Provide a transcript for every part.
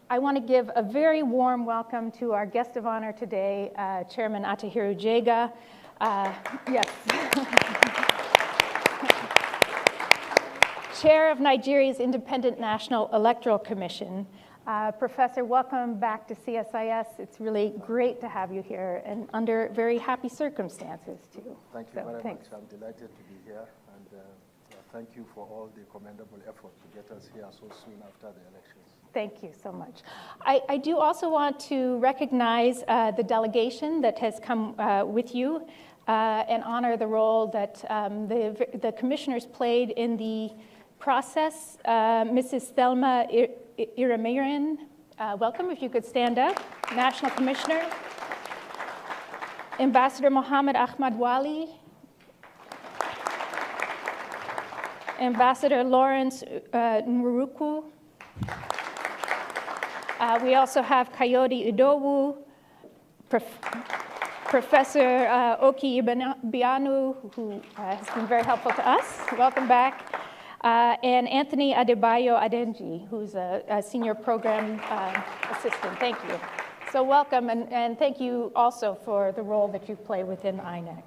I want to give a very warm welcome to our guest of honor today, Chairman Attahiru Jega. Yes. Chair of Nigeria's Independent National Electoral Commission. Professor, welcome back to CSIS. It's really great to have you here and under very happy circumstances, too. Thank you very much. I'm delighted to be here, and thank you for all the commendable effort to get us here so soon after the elections. Thank you so much. I do also want to recognize the delegation that has come with you and honor the role that the commissioners played in the process. Mrs. Thelma Iramiran, welcome, if you could stand up. National Commissioner. Ambassador Mohammed Ahmad Wali. Ambassador Lawrence Nruku. We also have Coyote Idowu, Professor Oki Bianu, who has been very helpful to us. Welcome back. And Anthony Adebayo Adenji, who's a senior program assistant. Thank you. So welcome, and thank you also for the role that you play within INEC.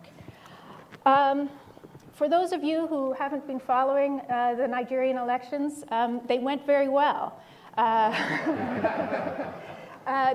For those of you who haven't been following the Nigerian elections, they went very well.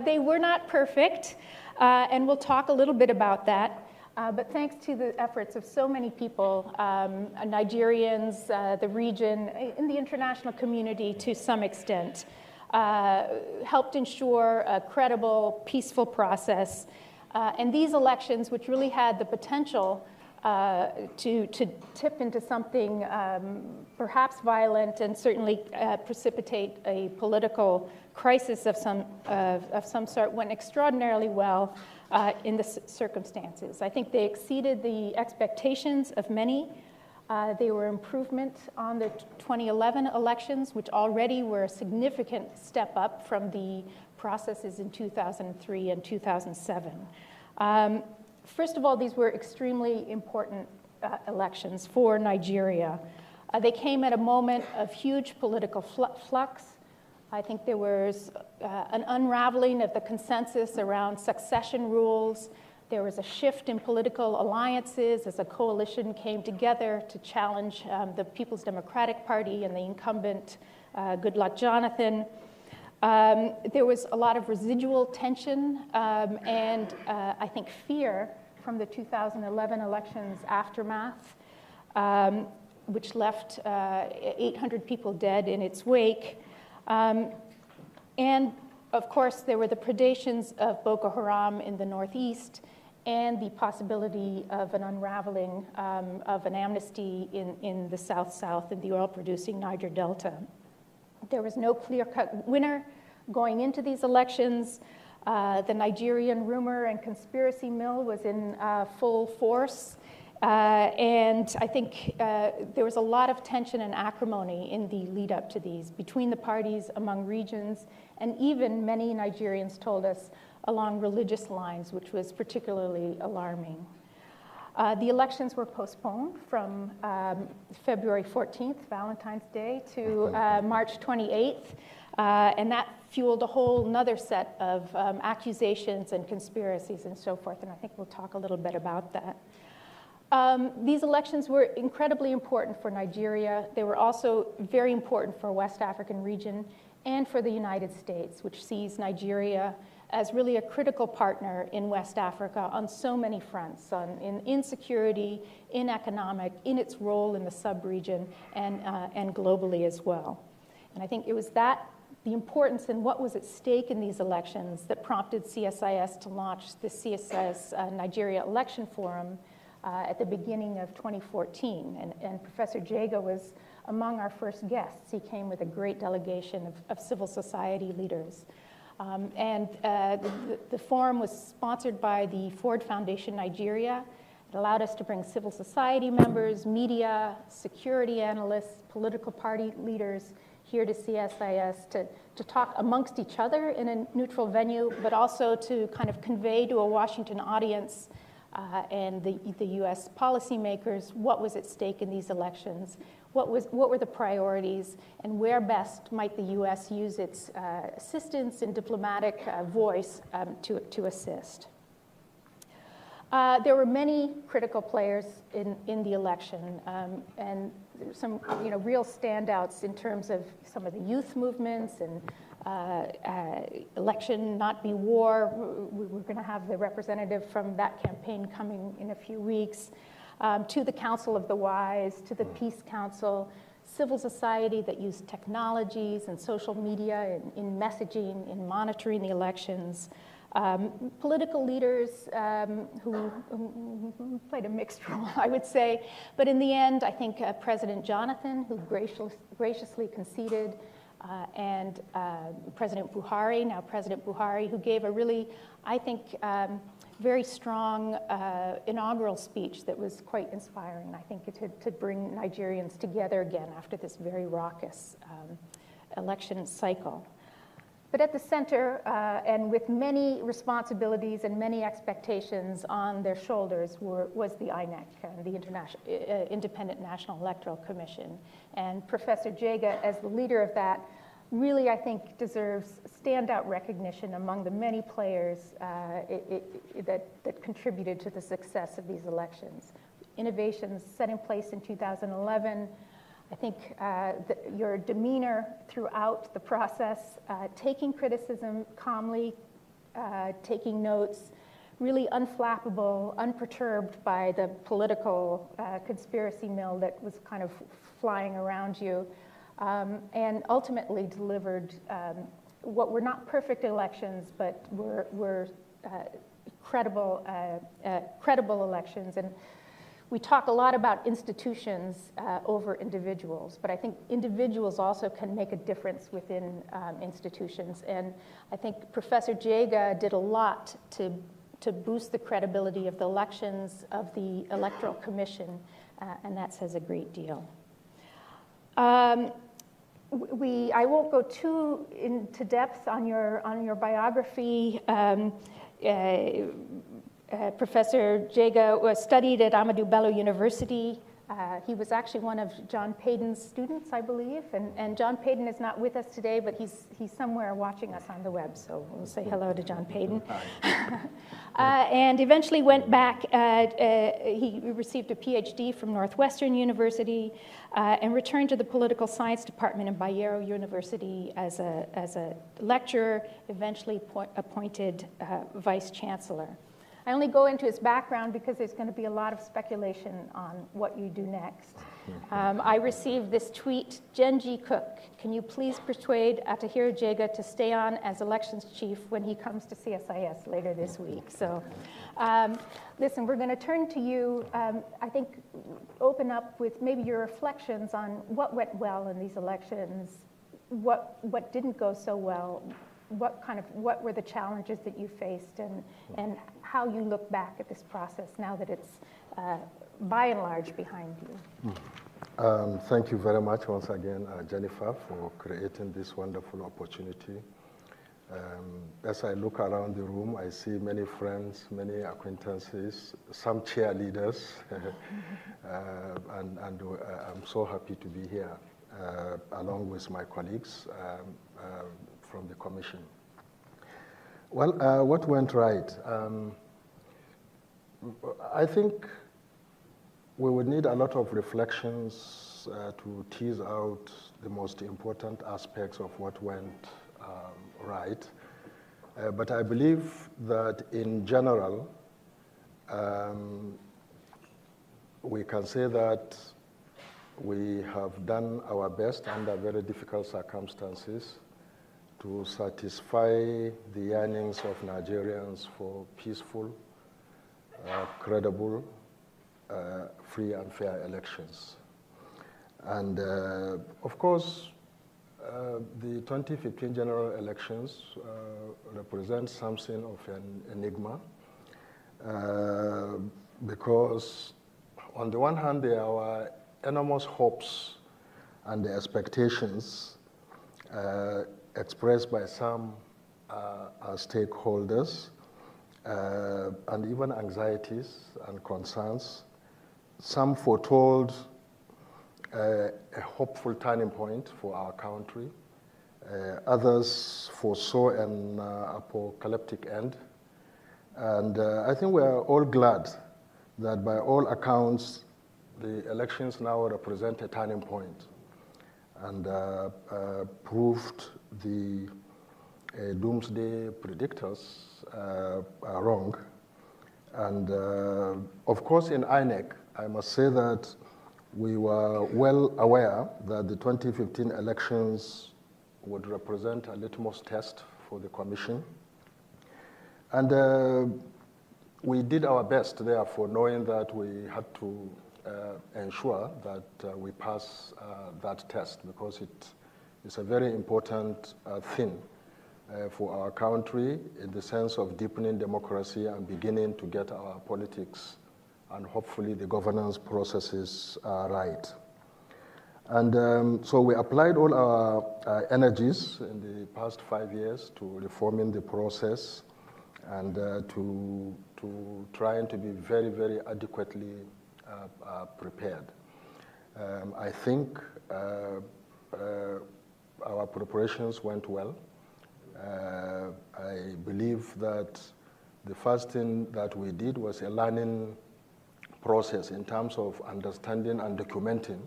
They were not perfect, and we'll talk a little bit about that. But thanks to the efforts of so many people, Nigerians, the region, in the international community to some extent, helped ensure a credible, peaceful process. And these elections, which really had the potential to tip into something perhaps violent and certainly precipitate a political crisis of some sort, went extraordinarily well in the circumstances. I think they exceeded the expectations of many. They were improvement on the 2011 elections, which already were a significant step up from the processes in 2003 and 2007. First of all, these were extremely important elections for Nigeria. They came at a moment of huge political flux. I think there was an unraveling of the consensus around succession rules. There was a shift in political alliances as a coalition came together to challenge the People's Democratic Party and the incumbent Goodluck Jonathan. There was a lot of residual tension and I think fear from the 2011 elections aftermath, which left 800 people dead in its wake. And of course, there were the predations of Boko Haram in the northeast and the possibility of an unraveling of an amnesty in the South in the oil-producing Niger Delta. There was no clear-cut winner going into these elections. The Nigerian rumor and conspiracy mill was in full force. And I think there was a lot of tension and acrimony in the lead up to these between the parties, among regions, and even many Nigerians told us along religious lines, which was particularly alarming. The elections were postponed from February 14th, Valentine's Day, to March 28th. And that fueled a whole nother set of accusations and conspiracies and so forth. And I think we'll talk a little bit about that. These elections were incredibly important for Nigeria. They were also very important for West African region and for the United States, which sees Nigeria as really a critical partner in West Africa on so many fronts, in security, in economic, in its role in the sub-region, and globally as well. And I think it was the importance and what was at stake in these elections that prompted CSIS to launch the CSIS Nigeria Election Forum at the beginning of 2014. And Professor Jega was among our first guests. He came with a great delegation of civil society leaders. The forum was sponsored by the Ford Foundation Nigeria. It allowed us to bring civil society members, media, security analysts, political party leaders here to CSIS to talk amongst each other in a neutral venue, but also to kind of convey to a Washington audience and the US policymakers what was at stake in these elections, what were the priorities, and where best might the U.S. use its assistance and diplomatic voice to assist. There were many critical players in the election, and some real standouts in terms of some of the youth movements and election not be war. We're going to have the representative from that campaign coming in a few weeks, to the Council of the Wise, to the Peace Council, civil society that used technologies and social media in messaging, in monitoring the elections, political leaders who played a mixed role, I would say. But in the end, I think President Jonathan, who graciously conceded, and President Buhari, now President Buhari, who gave a really, I think, very strong inaugural speech that was quite inspiring, I think, to bring Nigerians together again after this very raucous election cycle. But at the center, and with many responsibilities and many expectations on their shoulders, was the INEC, the Independent National Electoral Commission. And Professor Jega, as the leader of that, really, I think, deserves standout recognition among the many players that contributed to the success of these elections. Innovations set in place in 2011. I think your demeanor throughout the process, taking criticism calmly, taking notes, really unflappable, unperturbed by the political conspiracy mill that was kind of flying around you, and ultimately delivered what were not perfect elections, but were credible elections. And we talk a lot about institutions over individuals, but I think individuals also can make a difference within institutions. And I think Professor Jega did a lot to boost the credibility of the elections, of the Electoral Commission, and that says a great deal. I won't go too into depth on your biography. Professor Jega studied at Ahmadu Bello University. He was actually one of John Payton's students, I believe, and John Payton is not with us today, but he's somewhere watching us on the web, so we'll say hello to John Payton. And eventually went back, he received a PhD from Northwestern University, and returned to the political science department in Bayero University as a lecturer, eventually appointed vice chancellor. I only go into his background because there's going to be a lot of speculation on what you do next. I received this tweet: Genji Cook, can you please persuade Attahiru Jega to stay on as elections chief when he comes to CSIS later this week? So listen, we're going to turn to you. I think open up with maybe your reflections on what went well in these elections, what didn't go so well, what were the challenges that you faced, and how you look back at this process now that it's by and large behind you. Thank you very much once again, Jennifer, for creating this wonderful opportunity. As I look around the room, I see many friends, many acquaintances, some cheerleaders, and I'm so happy to be here, along with my colleagues from the Commission. Well, what went right? I think we would need a lot of reflections to tease out the most important aspects of what went right. But I believe that in general, we can say that we have done our best under very difficult circumstances to satisfy the yearnings of Nigerians for peaceful, credible, free and fair elections. And of course, the 2015 general elections represent something of an enigma because on the one hand, there were enormous hopes and expectations expressed by some stakeholders, and even anxieties and concerns. Some foretold a hopeful turning point for our country. Others foresaw an apocalyptic end. And I think we are all glad that by all accounts, the elections now represent a turning point and proved the doomsday predictors are wrong. And of course, in INEC, I must say that we were well aware that the 2015 elections would represent a litmus test for the Commission. And we did our best, therefore, knowing that we had to ensure that we pass that test, because it is a very important thing for our country in the sense of deepening democracy and beginning to get our politics and hopefully the governance processes right. And so we applied all our energies in the past 5 years to reforming the process and to trying to be very, very adequately prepared. I think our preparations went well. I believe that the first thing that we did was a learning process in terms of understanding and documenting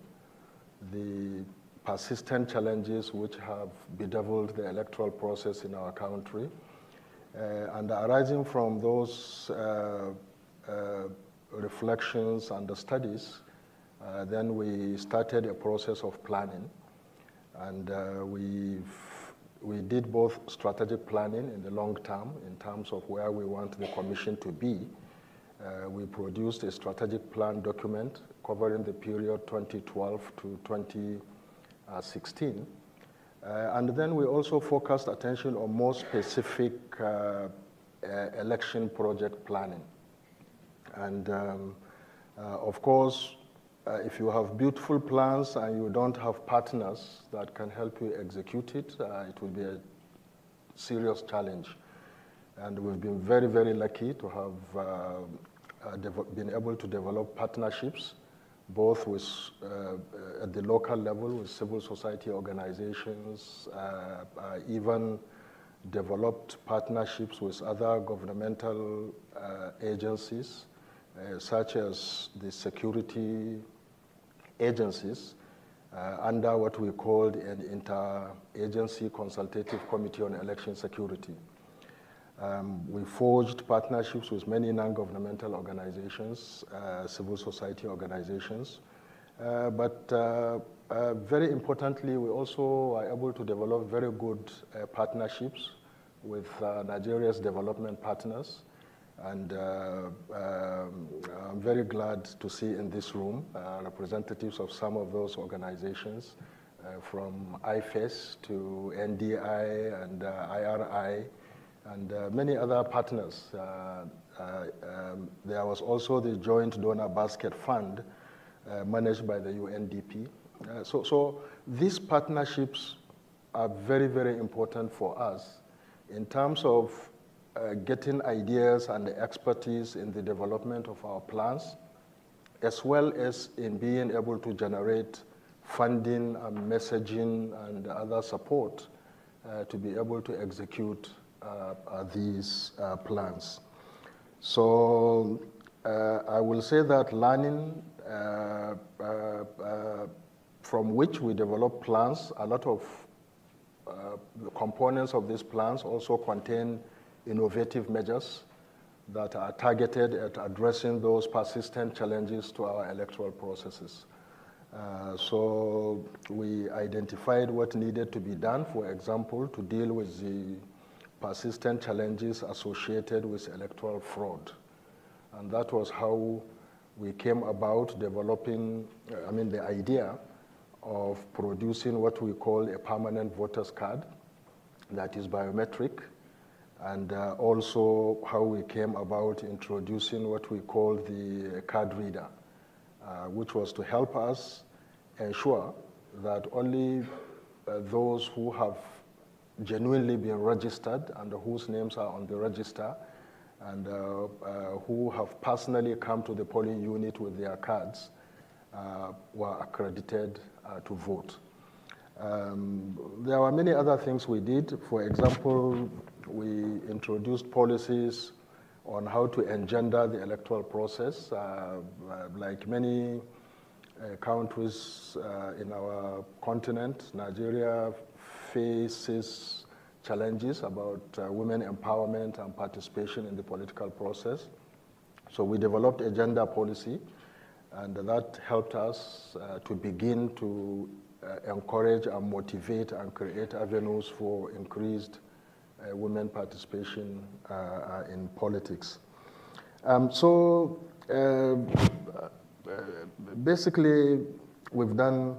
the persistent challenges which have bedeviled the electoral process in our country. And arising from those reflections and the studies, then we started a process of planning. And we did both strategic planning in the long term in terms of where we want the Commission to be. We produced a strategic plan document covering the period 2012 to 2016. And then we also focused attention on more specific election project planning. And of course, if you have beautiful plans and you don't have partners that can help you execute it, it will be a serious challenge. And we've been very, very lucky to have been able to develop partnerships, both with, at the local level with civil society organizations, even developed partnerships with other governmental agencies, such as the security agencies, under what we called an Interagency Consultative Committee on Election Security. We forged partnerships with many non-governmental organizations, civil society organizations, but very importantly, we also are able to develop very good partnerships with Nigeria's development partners. And I'm very glad to see in this room representatives of some of those organizations, from IFES to NDI and IRI, and many other partners. There was also the Joint Donor Basket Fund managed by the UNDP. So these partnerships are very, very important for us in terms of getting ideas and expertise in the development of our plans, as well as in being able to generate funding and messaging and other support to be able to execute these plans. So I will say that learning from which we develop plans, a lot of the components of these plans also contain innovative measures that are targeted at addressing those persistent challenges to our electoral processes. So we identified what needed to be done, for example, to deal with the persistent challenges associated with electoral fraud. And that was how we came about developing, the idea of producing what we call a permanent voter's card that is biometric, and also how we came about introducing what we call the card reader, which was to help us ensure that only those who have genuinely been registered and whose names are on the register and who have personally come to the polling unit with their cards were accredited to vote. There were many other things we did. For example, we introduced policies on how to engender the electoral process. Like many countries in our continent, Nigeria faces challenges about women empowerment and participation in the political process. So we developed a gender policy, and that helped us to begin to encourage and motivate and create avenues for increased women participation in politics. Basically, we've done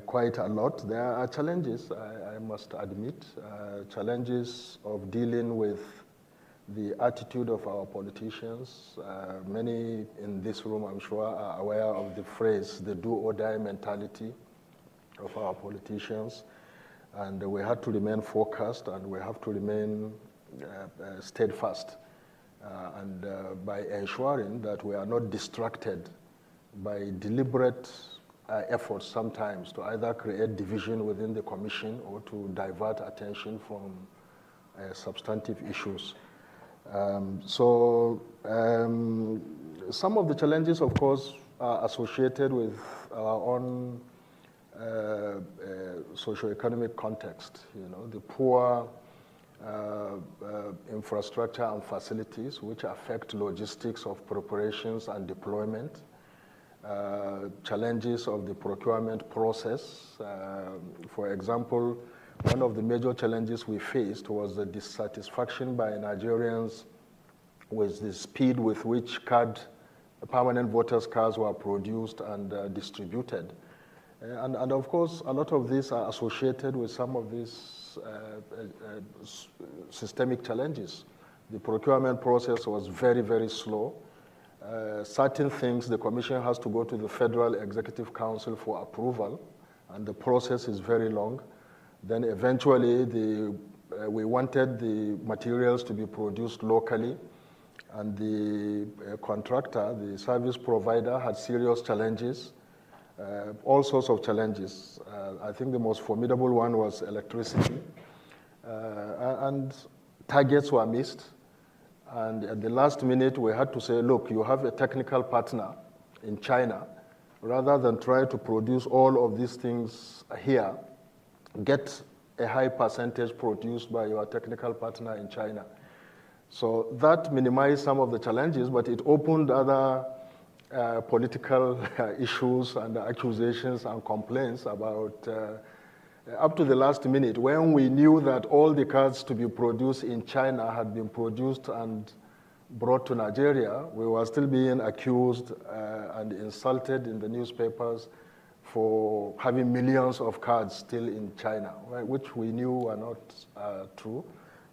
quite a lot. There are challenges, I must admit, challenges of dealing with the attitude of our politicians. Many in this room, I'm sure, are aware of the phrase, the do-or-die mentality of our politicians. And we had to remain focused, and we have to remain steadfast, and by ensuring that we are not distracted by deliberate efforts sometimes to either create division within the commission or to divert attention from substantive issues. Some of the challenges, of course, are associated with our own socioeconomic context. You know, the poor infrastructure and facilities which affect logistics of preparations and deployment, challenges of the procurement process. For example, one of the major challenges we faced was the dissatisfaction by Nigerians with the speed with which permanent voters' cards were produced and distributed. And of course, a lot of these are associated with some of these systemic challenges. The procurement process was very, very slow. Certain things, the Commission has to go to the Federal Executive Council for approval, and the process is very long. Then eventually, we wanted the materials to be produced locally, and the contractor, the service provider, had serious challenges, all sorts of challenges. I think the most formidable one was electricity, and targets were missed. And at the last minute, we had to say, look, you have a technical partner in China. Rather than try to produce all of these things here, get a high percentage produced by your technical partner in China. So that minimized some of the challenges, but it opened other political issues and accusations and complaints about up to the last minute, when we knew that all the cards to be produced in China had been produced and brought to Nigeria, we were still being accused and insulted in the newspapers for having millions of cards still in China, right, which we knew were not true.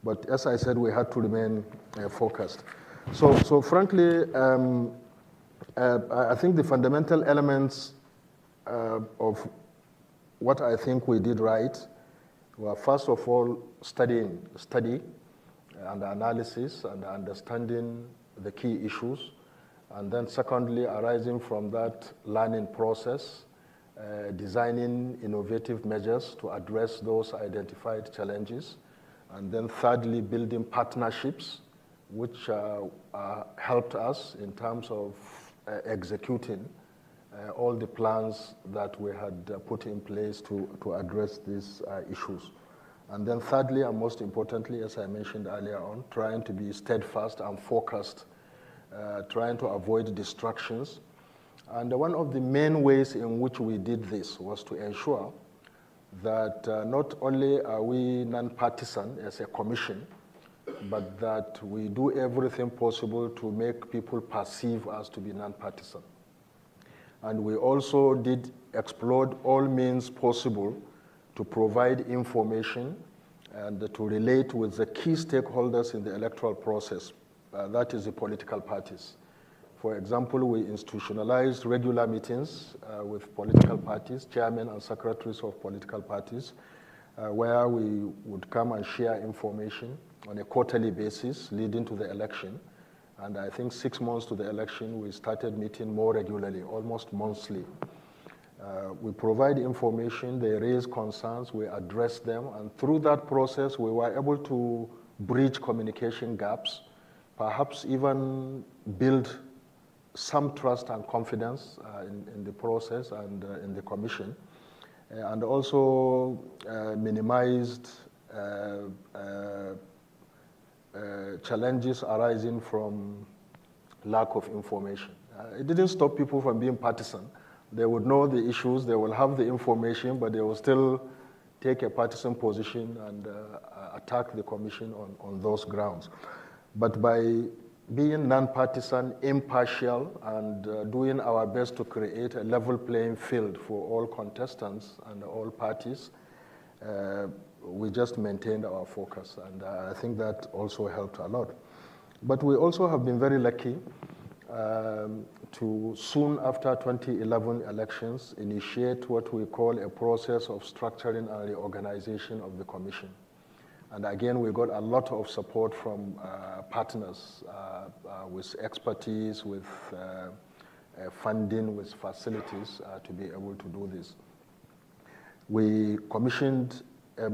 But as I said, we had to remain focused. So frankly, I think the fundamental elements of what I think we did right were, first of all, study and analysis and understanding the key issues. And then secondly, arising from that learning process, designing innovative measures to address those identified challenges. And then thirdly, building partnerships, which helped us in terms of executing all the plans that we had put in place to address these issues. And then thirdly, and most importantly, as I mentioned earlier on, trying to be steadfast and focused, trying to avoid distractions. And one of the main ways in which we did this was to ensure that not only are we non-partisan as a commission, but that we do everything possible to make people perceive us to be non-partisan. And we also did explore all means possible to provide information and to relate with the key stakeholders in the electoral process, that is the political parties. For example, we institutionalized regular meetings with political parties, chairmen and secretaries of political parties, where we would come and share information on a quarterly basis leading to the election. And I think 6 months to the election, we started meeting more regularly, almost monthly. We provide information, they raise concerns, we address them, and through that process, we were able to bridge communication gaps, perhaps even build some trust and confidence in the process and in the commission, and also minimized challenges arising from lack of information. It didn't stop people from being partisan. They would know the issues, they will have the information, but they will still take a partisan position and attack the commission on those grounds. But by being non-partisan, impartial, and doing our best to create a level playing field for all contestants and all parties, we just maintained our focus, and I think that also helped a lot. But we also have been very lucky to soon after 2011 elections initiate what we call a process of structuring and reorganization of the commission. And again, we got a lot of support from partners with expertise, with funding, with facilities to be able to do this. We commissioned a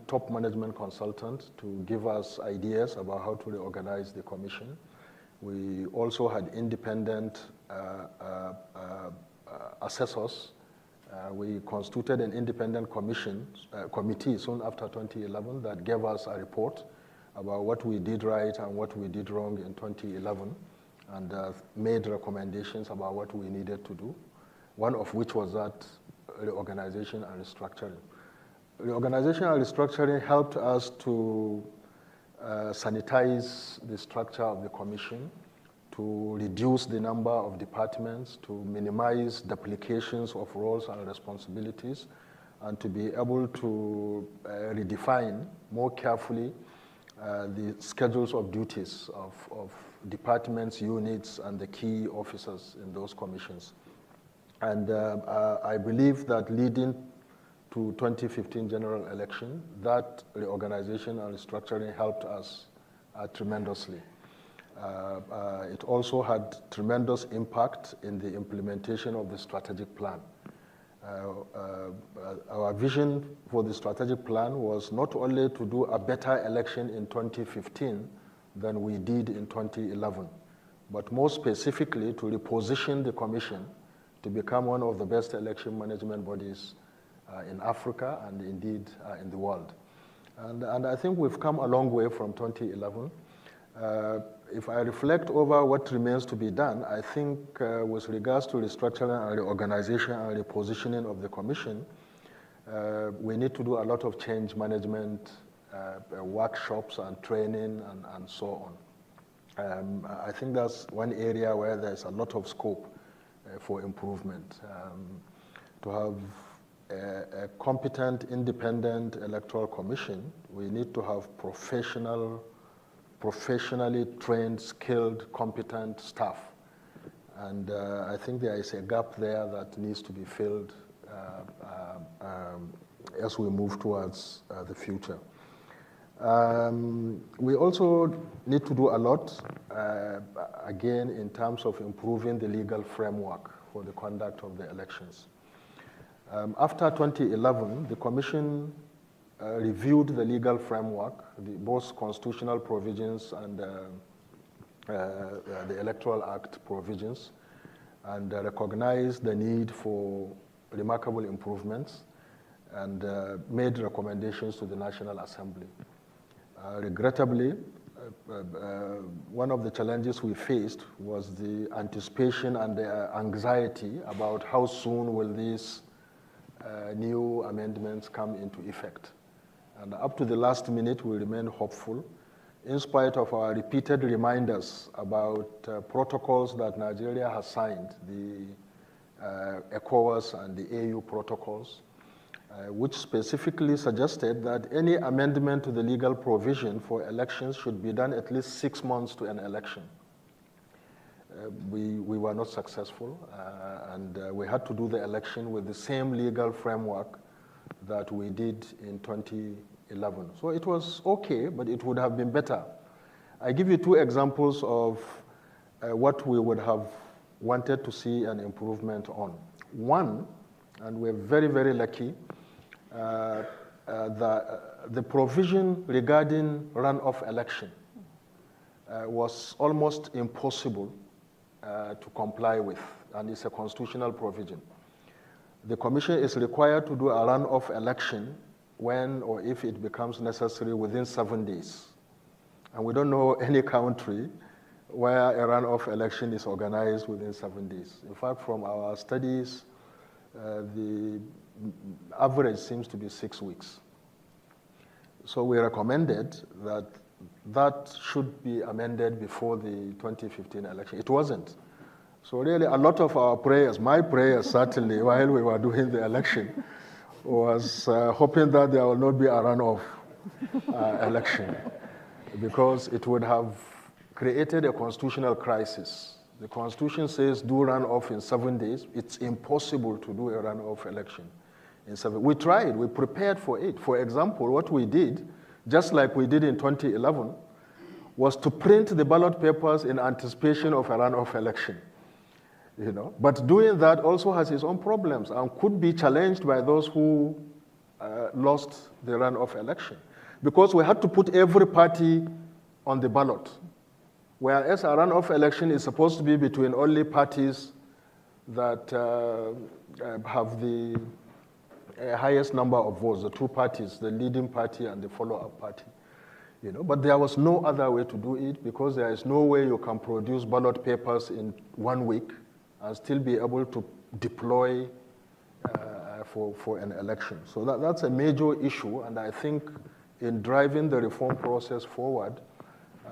top management consultant to give us ideas about how to reorganize the commission. We also had independent assessors. We constituted an independent committee soon after 2011 that gave us a report about what we did right and what we did wrong in 2011, and made recommendations about what we needed to do, one of which was that reorganization and restructuring. Reorganization and restructuring helped us to sanitize the structure of the commission, to reduce the number of departments, to minimize duplications of roles and responsibilities, and to be able to redefine more carefully the schedules of duties of departments, units, and the key officers in those commissions. And I believe that leading to 2015 general election, that reorganization and restructuring helped us tremendously. It also had tremendous impact in the implementation of the strategic plan. Our vision for the strategic plan was not only to do a better election in 2015 than we did in 2011, but more specifically to reposition the commission to become one of the best election management bodies in Africa and indeed in the world. And I think we've come a long way from 2011. If I reflect over what remains to be done, I think with regards to restructuring and reorganization and repositioning of the commission, we need to do a lot of change management, workshops and training and so on. I think that's one area where there's a lot of scope for improvement. To have a competent, independent electoral commission, we need to have professionally trained, skilled, competent staff. And I think there is a gap there that needs to be filled as we move towards the future. We also need to do a lot, again, in terms of improving the legal framework for the conduct of the elections. After 2011, the Commission reviewed the legal framework, both constitutional provisions and the Electoral Act provisions, and recognized the need for remarkable improvements and made recommendations to the National Assembly. Regrettably, one of the challenges we faced was the anticipation and the anxiety about how soon will these new amendments come into effect. And up to the last minute, we remain hopeful, in spite of our repeated reminders about protocols that Nigeria has signed, the ECOWAS and the AU protocols, which specifically suggested that any amendment to the legal provision for elections should be done at least 6 months to an election. We were not successful, and we had to do the election with the same legal framework that we did in 2011. So it was okay, but it would have been better. I give you 2 examples of what we would have wanted to see an improvement on. One, and we're very, very lucky, the provision regarding runoff election was almost impossible to comply with, and it's a constitutional provision. The Commission is required to do a runoff election when or if it becomes necessary within 7 days. And we don't know any country where a runoff election is organized within 7 days. In fact, from our studies, the average seems to be 6 weeks. So we recommended that that should be amended before the 2015 election. It wasn't. So really, a lot of our prayers, my prayers certainly, while we were doing the election, was hoping that there will not be a runoff election, because it would have created a constitutional crisis. The Constitution says do runoff in 7 days. It's impossible to do a runoff election in 7 days. We tried, we prepared for it. For example, what we did, just like we did in 2011, was to print the ballot papers in anticipation of a runoff election. You know? But doing that also has its own problems and could be challenged by those who lost the runoff election. Because we had to put every party on the ballot, whereas a runoff election is supposed to be between only parties that have the highest number of votes, the two parties, the leading party and the follow-up party. You know? But there was no other way to do it, because there is no way you can produce ballot papers in 1 week and still be able to deploy for an election. So that's a major issue, and I think in driving the reform process forward,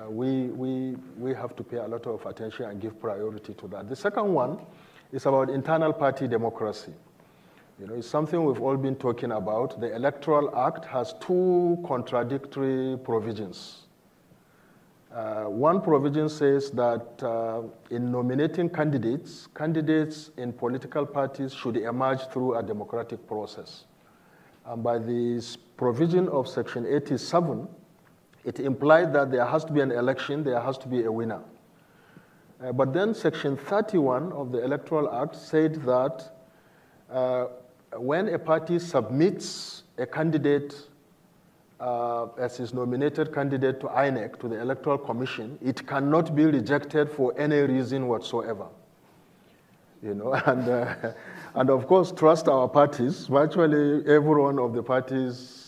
we have to pay a lot of attention and give priority to that. The second one is about internal party democracy. You know, it's something we've all been talking about. The Electoral Act has two contradictory provisions. One provision says that in nominating candidates, candidates in political parties should emerge through a democratic process. And by this provision of Section 87, it implied that there has to be an election, there has to be a winner. But then Section 31 of the Electoral Act said that when a party submits a candidate as his nominated candidate to INEC, to the Electoral Commission, it cannot be rejected for any reason whatsoever. You know, and of course, trust our parties. Virtually every one of the parties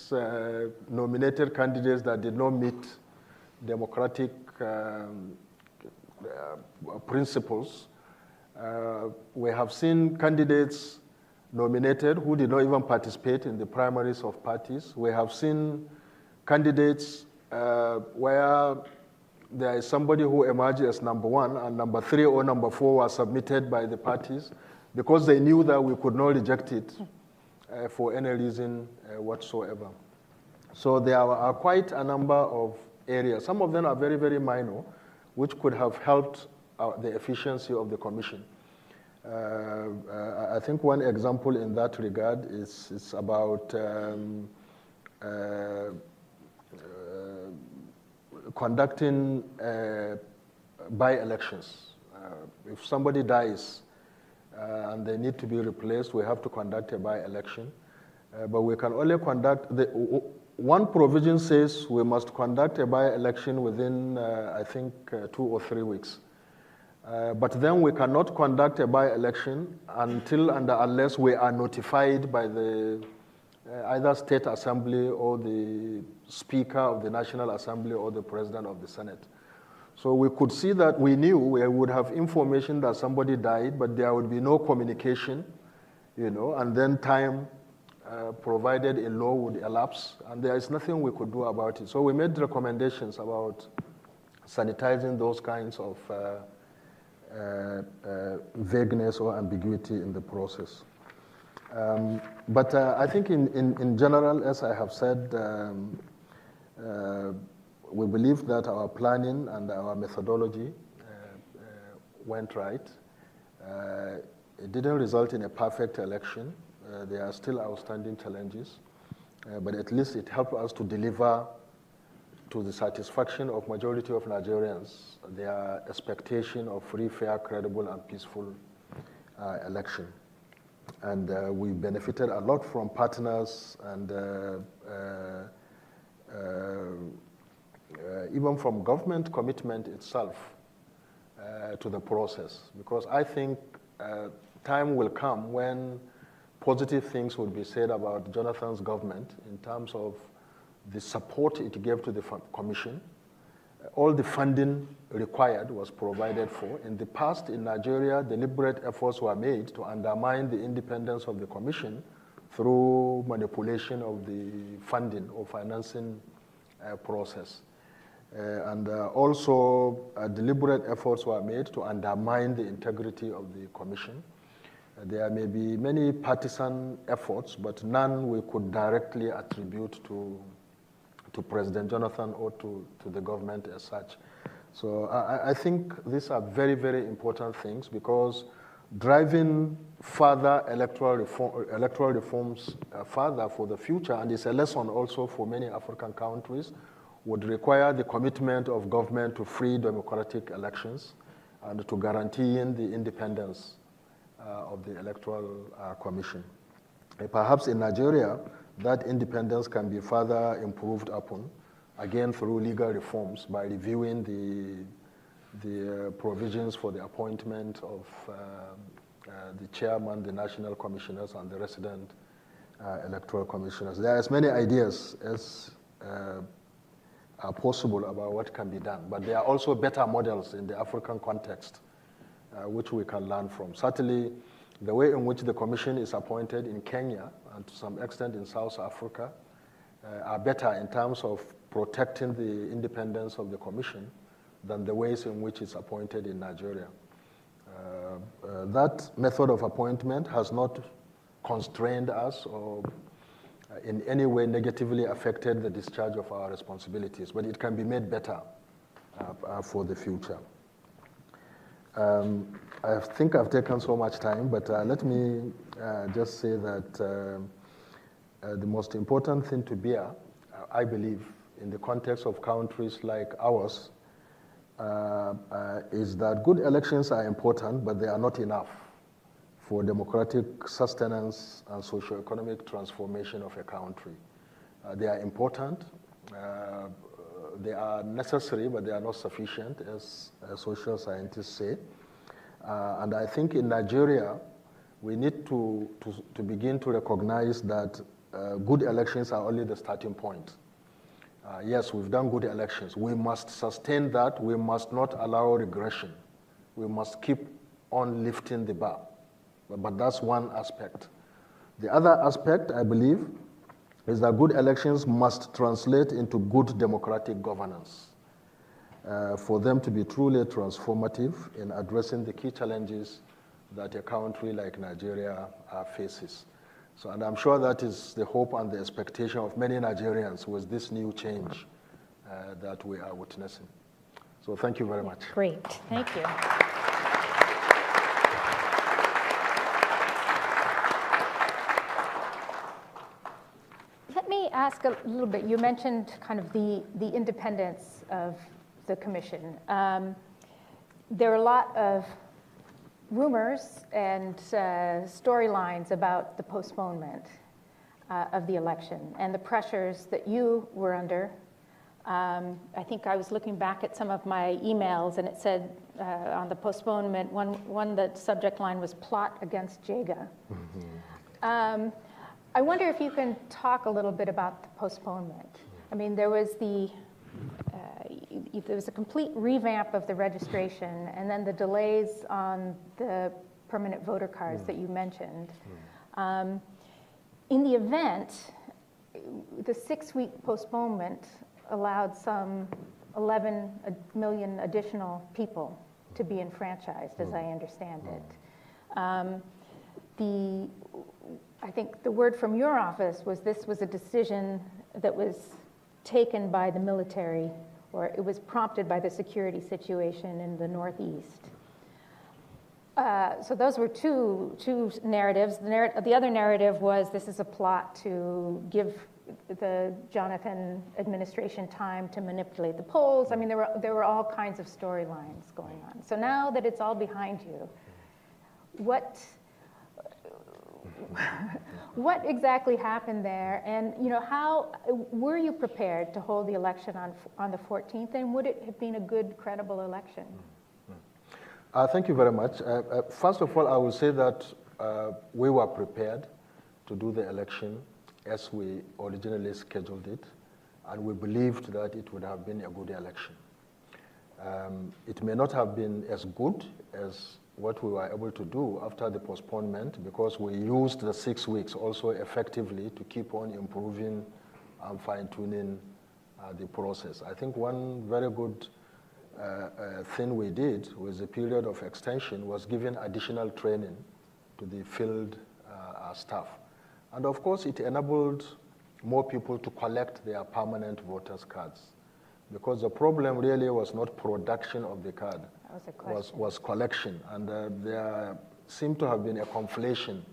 nominated candidates that did not meet democratic principles. We have seen candidates nominated who did not even participate in the primaries of parties. We have seen candidates where there is somebody who emerged as number 1 and number 3 or number 4 were submitted by the parties because they knew that we could not reject it for any reason whatsoever. So there are quite a number of areas. Some of them are very, very minor, which could have helped the efficiency of the Commission. I think one example in that regard is about conducting by-elections. If somebody dies and they need to be replaced, we have to conduct a by-election. But we can only conduct, one provision says we must conduct a by-election within, I think, 2 or 3 weeks. But then we cannot conduct a by-election until and unless we are notified by the either State Assembly or the Speaker of the National Assembly or the President of the Senate. So we could see that we knew we would have information that somebody died, but there would be no communication, you know, and then time provided in law would elapse, and there is nothing we could do about it. So we made recommendations about sanitizing those kinds of vagueness or ambiguity in the process. But I think in general, as I have said, we believe that our planning and our methodology went right. It didn't result in a perfect election. There are still outstanding challenges, but at least it helped us to deliver to the satisfaction of majority of Nigerians, their expectation of free, fair, credible, and peaceful election. And we benefited a lot from partners and even from government commitment itself to the process. Because I think time will come when positive things will be said about Jonathan's government in terms of the support it gave to the commission. All the funding required was provided for. In the past, in Nigeria, deliberate efforts were made to undermine the independence of the commission through manipulation of the funding or financing process. Also, deliberate efforts were made to undermine the integrity of the commission. There may be many partisan efforts, but none we could directly attribute to President Jonathan or to the government as such. So I think these are very, very important things, because driving further electoral reforms further for the future, and it's a lesson also for many African countries, would require the commitment of government to free democratic elections and to guaranteeing the independence of the Electoral Commission. Perhaps in Nigeria, that independence can be further improved upon, again through legal reforms, by reviewing the provisions for the appointment of the chairman, the national commissioners, and the resident electoral commissioners. There are as many ideas as are possible about what can be done, but there are also better models in the African context which we can learn from. Certainly, the way in which the commission is appointed in Kenya and to some extent in South Africa are better in terms of protecting the independence of the commission than the ways in which it's appointed in Nigeria. That method of appointment has not constrained us or in any way negatively affected the discharge of our responsibilities, but it can be made better for the future. I think I've taken so much time, but let me just say that the most important thing to bear, I believe, in the context of countries like ours, is that good elections are important, but they are not enough for democratic sustenance and socio-economic transformation of a country. They are important. They are necessary, but they are not sufficient, as social scientists say. And I think in Nigeria, we need to begin to recognize that good elections are only the starting point. Yes, we've done good elections. We must sustain that. We must not allow regression. We must keep on lifting the bar. But that's one aspect. The other aspect, I believe, is that good elections must translate into good democratic governance for them to be truly transformative in addressing the key challenges that a country like Nigeria faces. So, and I'm sure that is the hope and the expectation of many Nigerians with this new change that we are witnessing. So thank you very much. Great, thank you. Let me ask a little bit, you mentioned kind of the independence of the commission. There are a lot of rumors and storylines about the postponement of the election and the pressures that you were under. I think I was looking back at some of my emails, and it said on the postponement, one that subject line was plot against Jega. Mm-hmm. I wonder if you can talk a little bit about the postponement. I mean, there was a complete revamp of the registration, and then the delays on the permanent voter cards that you mentioned. In the event, the 6-week postponement allowed some 11 million additional people to be enfranchised, as I understand it. I think the word from your office was this was a decision that was taken by the military, or it was prompted by the security situation in the Northeast. So those were two narratives. The other narrative was this is a plot to give the Jonathan administration time to manipulate the polls. I mean, there were all kinds of storylines going on. So now that it's all behind you, what exactly happened there? And how were you prepared to hold the election on the 14th? And would it have been a good, credible election? Thank you very much. First of all, I will say that we were prepared to do the election as we originally scheduled it, and we believed that it would have been a good election. It may not have been as good as what we were able to do after the postponement, because we used the 6 weeks also effectively to keep on improving and fine-tuning the process. I think one very good thing we did with the period of extension was giving additional training to the field staff. And of course, it enabled more people to collect their permanent voters' cards, because the problem really was not production of the card, was collection. And there seemed to have been a conflation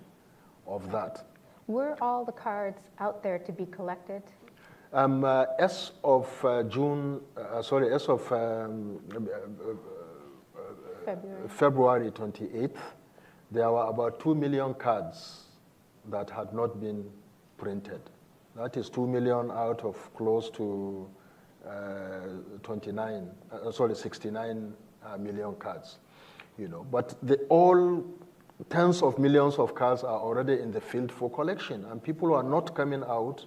of that. Were all the cards out there to be collected? As of February 28th, there were about 2 million cards that had not been printed. That is 2 million out of close to 69 million cards. But all tens of millions of cards are already in the field for collection, and people are not coming out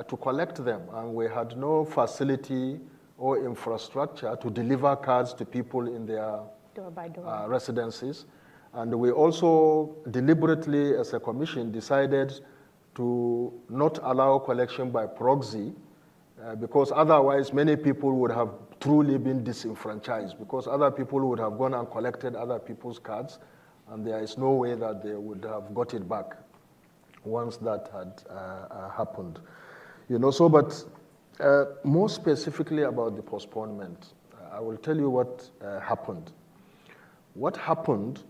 to collect them. And we had no facility or infrastructure to deliver cards to people in their door-by-door residences. And we also deliberately, as a commission, decided to not allow collection by proxy, because otherwise many people would have truly been disenfranchised, because other people would have gone and collected other people's cards, and there is no way that they would have got it back once that had happened. But more specifically about the postponement, I will tell you what happened. What happened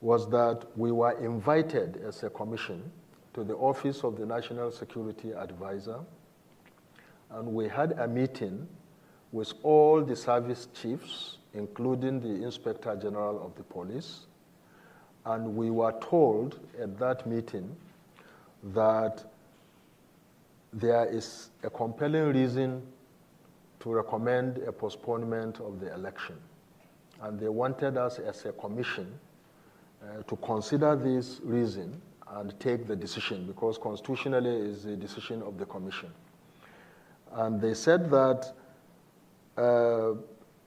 was that we were invited as a commission to the Office of the National Security Advisor, and we had a meeting with all the service chiefs, including the Inspector General of the Police, and we were told at that meeting that there is a compelling reason to recommend a postponement of the election. And they wanted us as a commission to consider this reason and take the decision, because constitutionally it is the decision of the commission. And they said that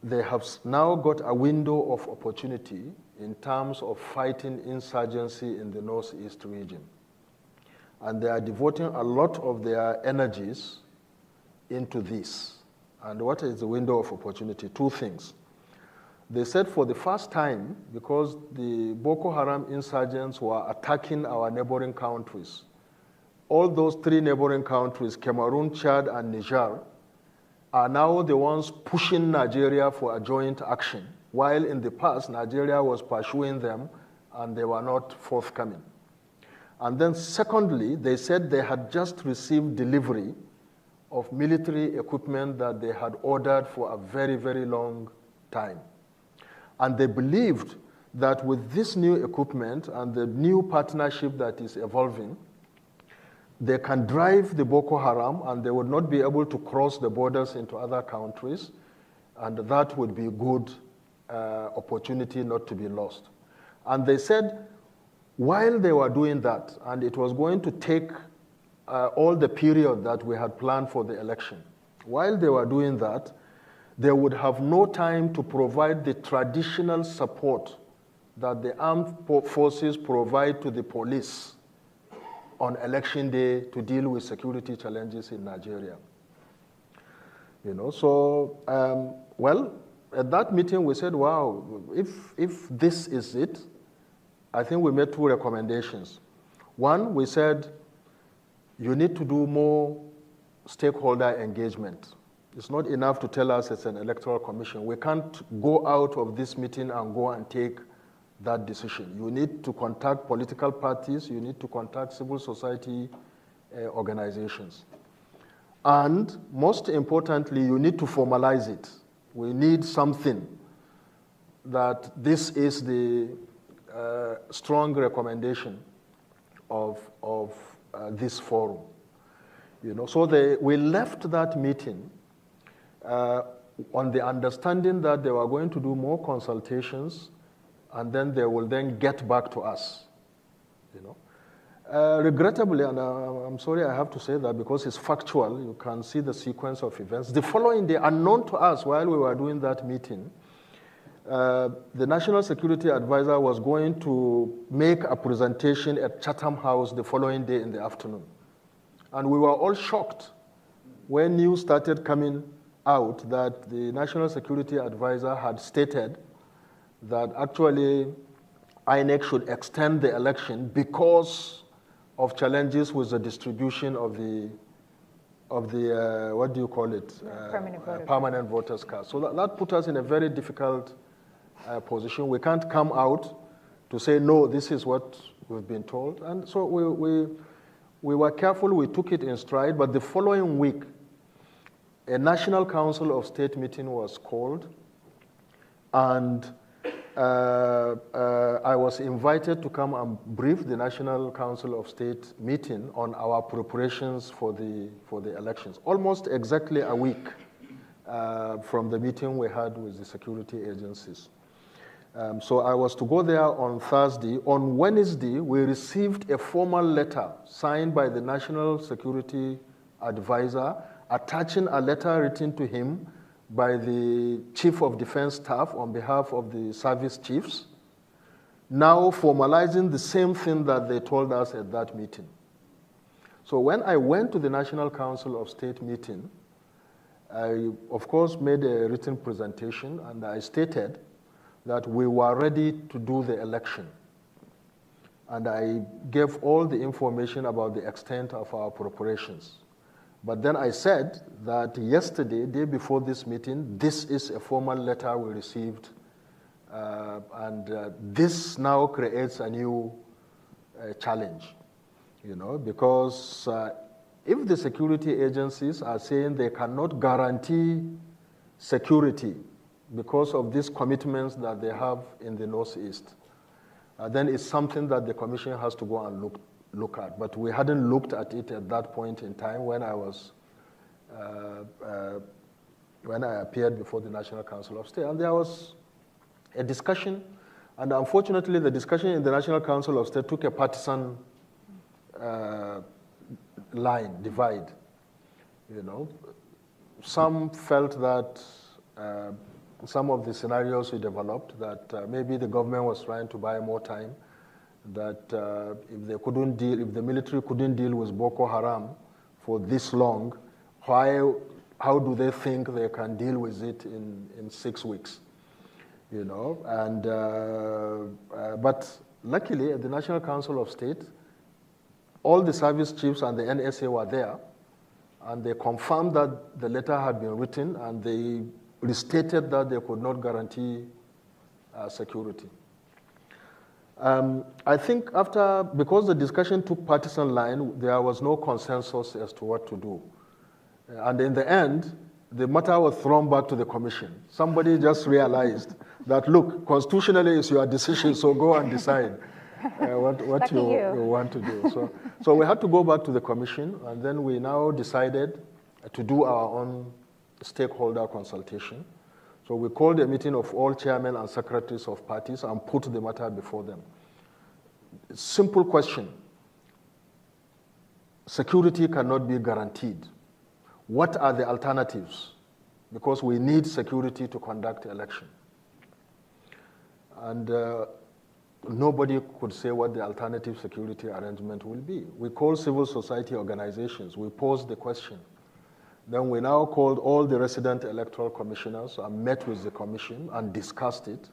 they have now got a window of opportunity in terms of fighting insurgency in the Northeast region. And they are devoting a lot of their energies into this. And what is the window of opportunity? Two things. They said for the first time, because the Boko Haram insurgents were attacking our neighboring countries, all those 3 neighboring countries, Cameroon, Chad, and Niger, are now the ones pushing Nigeria for a joint action, while in the past, Nigeria was pursuing them and they were not forthcoming. And then secondly, they said they had just received delivery of military equipment that they had ordered for a very, very long time. And they believed that with this new equipment and the new partnership that is evolving, they can drive the Boko Haram and they would not be able to cross the borders into other countries, and that would be a good opportunity not to be lost. And they said, while they were doing that, and it was going to take all the period that we had planned for the election, while they were doing that, they would have no time to provide the traditional support that the armed forces provide to the police on election day to deal with security challenges in Nigeria. Well, at that meeting we said, wow, if this is it, I think we made 2 recommendations. One, we said, you need to do more stakeholder engagement. It's not enough to tell us it's an electoral commission. We can't go out of this meeting and go and take that decision. You need to contact political parties, you need to contact civil society organizations. And most importantly, you need to formalize it. We need something that this is the strong recommendation of this forum. You know, so we left that meeting on the understanding that they were going to do more consultations, and then they will then get back to us. You know, regrettably, and I'm sorry I have to say that because it's factual, you can see the sequence of events. The following day, unknown to us while we were doing that meeting, the National Security Advisor was going to make a presentation at Chatham House the following day in the afternoon. And we were all shocked when news started coming out that the National Security Advisor had stated that actually INEC should extend the election because of challenges with the distribution of the what do you call it? Permanent voters cards. So that put us in a very difficult position. We can't come out to say, no, this is what we've been told. And so we were careful, we took it in stride, but the following week, a National Council of State meeting was called, and I was invited to come and brief the National Council of State meeting on our preparations for the elections. Almost exactly a week from the meeting we had with the security agencies. So I was to go there on Thursday. On Wednesday, we received a formal letter signed by the National Security Advisor, attaching a letter written to him by the Chief of Defense Staff on behalf of the service chiefs, now formalizing the same thing that they told us at that meeting. So when I went to the National Council of State meeting, I, of course, made a written presentation, and I stated that we were ready to do the election. And I gave all the information about the extent of our preparations. But then I said that yesterday, day before this meeting, this is a formal letter we received, and this now creates a new challenge, you know, because if the security agencies are saying they cannot guarantee security because of these commitments that they have in the Northeast, then it's something that the Commission has to go and look at. But we hadn't looked at it at that point in time when I appeared before the National Council of State. And there was a discussion, and unfortunately the discussion in the National Council of State took a partisan divide. You know, some felt that some of the scenarios we developed, that maybe the government was trying to buy more time, that if the military couldn't deal with Boko Haram for this long, how do they think they can deal with it in 6 weeks? You know, and but luckily at the National Council of State, all the service chiefs and the NSA were there, and they confirmed that the letter had been written, and they restated that they could not guarantee security. I think because the discussion took partisan line, there was no consensus as to what to do. And in the end, the matter was thrown back to the Commission. Somebody just realized that, look, constitutionally it's your decision, so go and decide what you want to do. So we had to go back to the Commission, and then we now decided to do our own stakeholder consultation. So we called a meeting of all chairmen and secretaries of parties and put the matter before them. Simple question. Security cannot be guaranteed. What are the alternatives? Because we need security to conduct election. And nobody could say what the alternative security arrangement will be. We called civil society organizations. We posed the question. Then we now called all the resident electoral commissioners and met with the commission and discussed it.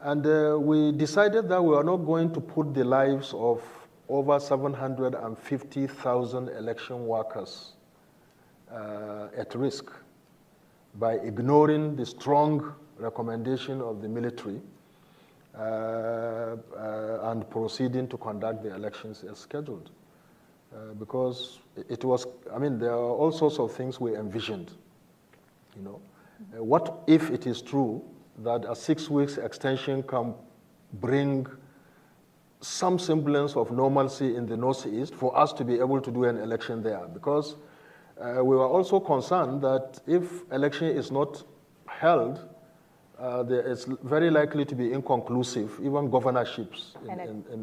And we decided that we are not going to put the lives of over 750,000 election workers at risk by ignoring the strong recommendation of the military and proceeding to conduct the elections as scheduled. because it was, I mean, there are all sorts of things we envisioned, you know. What if it is true that a 6 weeks extension can bring some semblance of normalcy in the Northeast for us to be able to do an election there? Because we were also concerned that if election is not held, it's very likely to be inconclusive, even governorships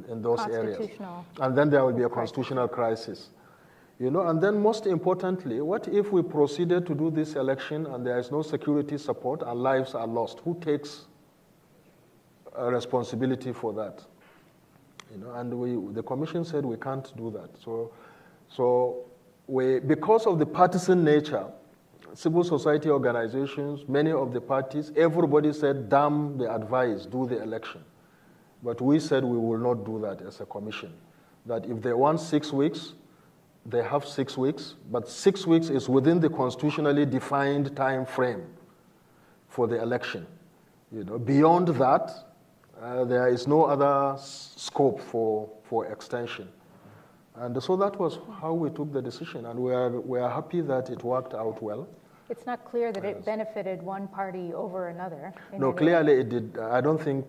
in those areas. And then there will be a constitutional crisis. You know, and then most importantly, what if we proceeded to do this election and there is no security support and lives are lost? Who takes responsibility for that? You know, and the commission said we can't do that. So because of the partisan nature, civil society organizations, many of the parties, everybody said, damn the advice, do the election. But we said we will not do that as a commission. That if they want 6 weeks, they have 6 weeks, but 6 weeks is within the constitutionally defined time frame for the election. You know, beyond that, there is no other scope for extension. And so that was how we took the decision, and we are happy that it worked out well. It's not clear that it benefited one party over another. No, clearly it did. I don't think,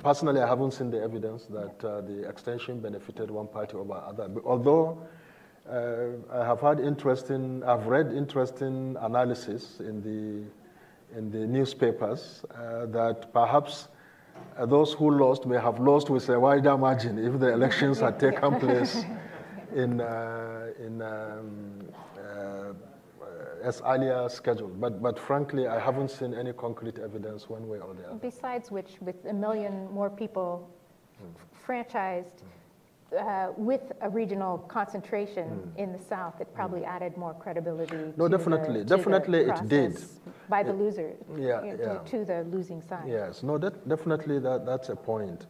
personally, I haven't seen the evidence that the extension benefited one party over other. Although I have read interesting analysis in the newspapers that perhaps those who lost may have lost with a wider margin if the elections had taken place as earlier scheduled. But frankly, I haven't seen any concrete evidence one way or the other. Besides which, with 1 million more people franchised, with a regional concentration in the South, it probably added more credibility. No, definitely it did. By the loser, yeah. to the losing side. Yes, no, definitely that's a point.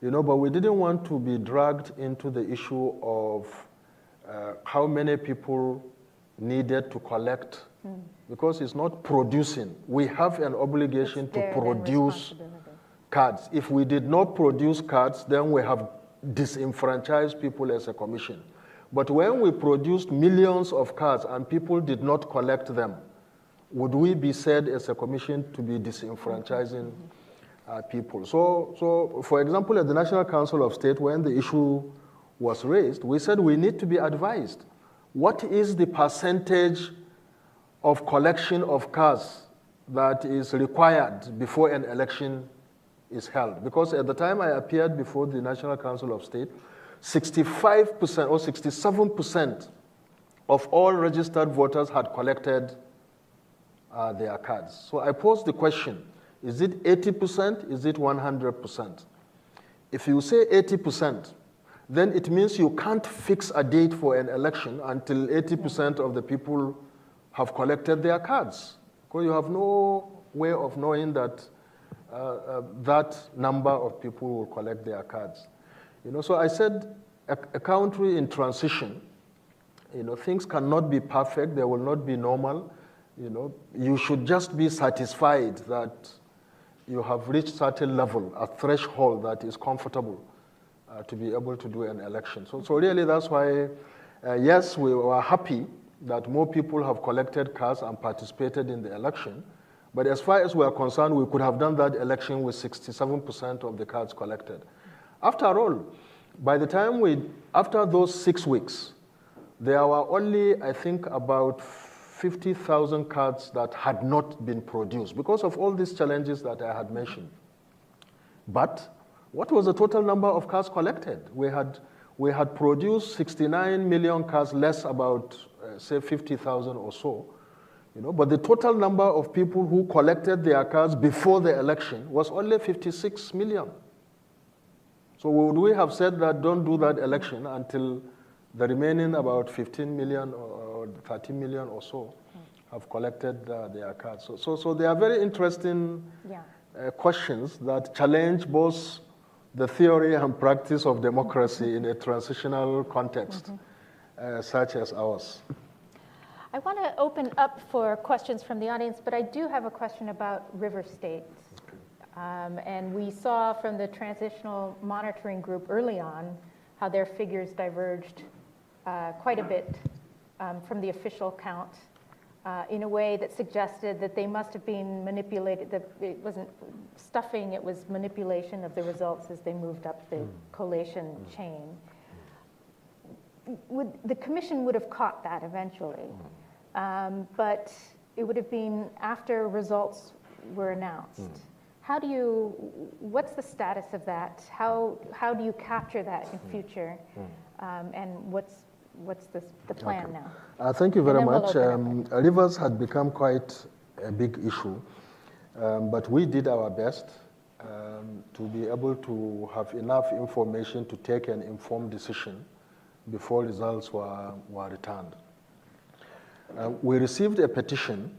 You know, but we didn't want to be dragged into the issue of how many people needed to collect, because it's not producing. We have an obligation to produce cards. If we did not produce cards, then we have disenfranchised people as a commission. But when we produced millions of cards and people did not collect them, would we be said as a commission to be disenfranchising people? So, for example, at the National Council of State, when the issue was raised, we said we need to be advised. What is the percentage of collection of cards that is required before an election is held? Because at the time I appeared before the National Council of State, 65% or 67% of all registered voters had collected their cards. So I posed the question, is it 80%? Is it 100%? If you say 80%, then it means you can't fix a date for an election until 80% of the people have collected their cards. Because you have no way of knowing that that number of people will collect their cards. You know, so I said a country in transition, you know, things cannot be perfect, they will not be normal. You know, you should just be satisfied that you have reached certain level, a threshold that is comfortable to be able to do an election. So really that's why, yes, we were happy that more people have collected cards and participated in the election. But as far as we are concerned, we could have done that election with 67% of the cards collected. After all, by the time after those 6 weeks, there were only, I think, about 50,000 cards that had not been produced because of all these challenges that I had mentioned. But what was the total number of cards collected? We had produced 69 million cards, less about, say, 50,000 or so. You know, but the total number of people who collected their cards before the election was only 56 million. So would we have said that don't do that election until the remaining about 15 million or 13 million or so have collected their cards? So they are very interesting questions that challenge both the theory and practice of democracy in a transitional context such as ours. I want to open up for questions from the audience, but I do have a question about river states. And we saw from the Transitional Monitoring Group early on how their figures diverged quite a bit from the official count in a way that suggested that they must have been manipulated, that it wasn't stuffing, it was manipulation of the results as they moved up the collation chain. The commission would have caught that eventually, but it would have been after results were announced. What's the status of that? How do you capture that in future? And what's the plan now? Thank you very much. Rivers had become quite a big issue, but we did our best to be able to have enough information to take an informed decision before results were returned. We received a petition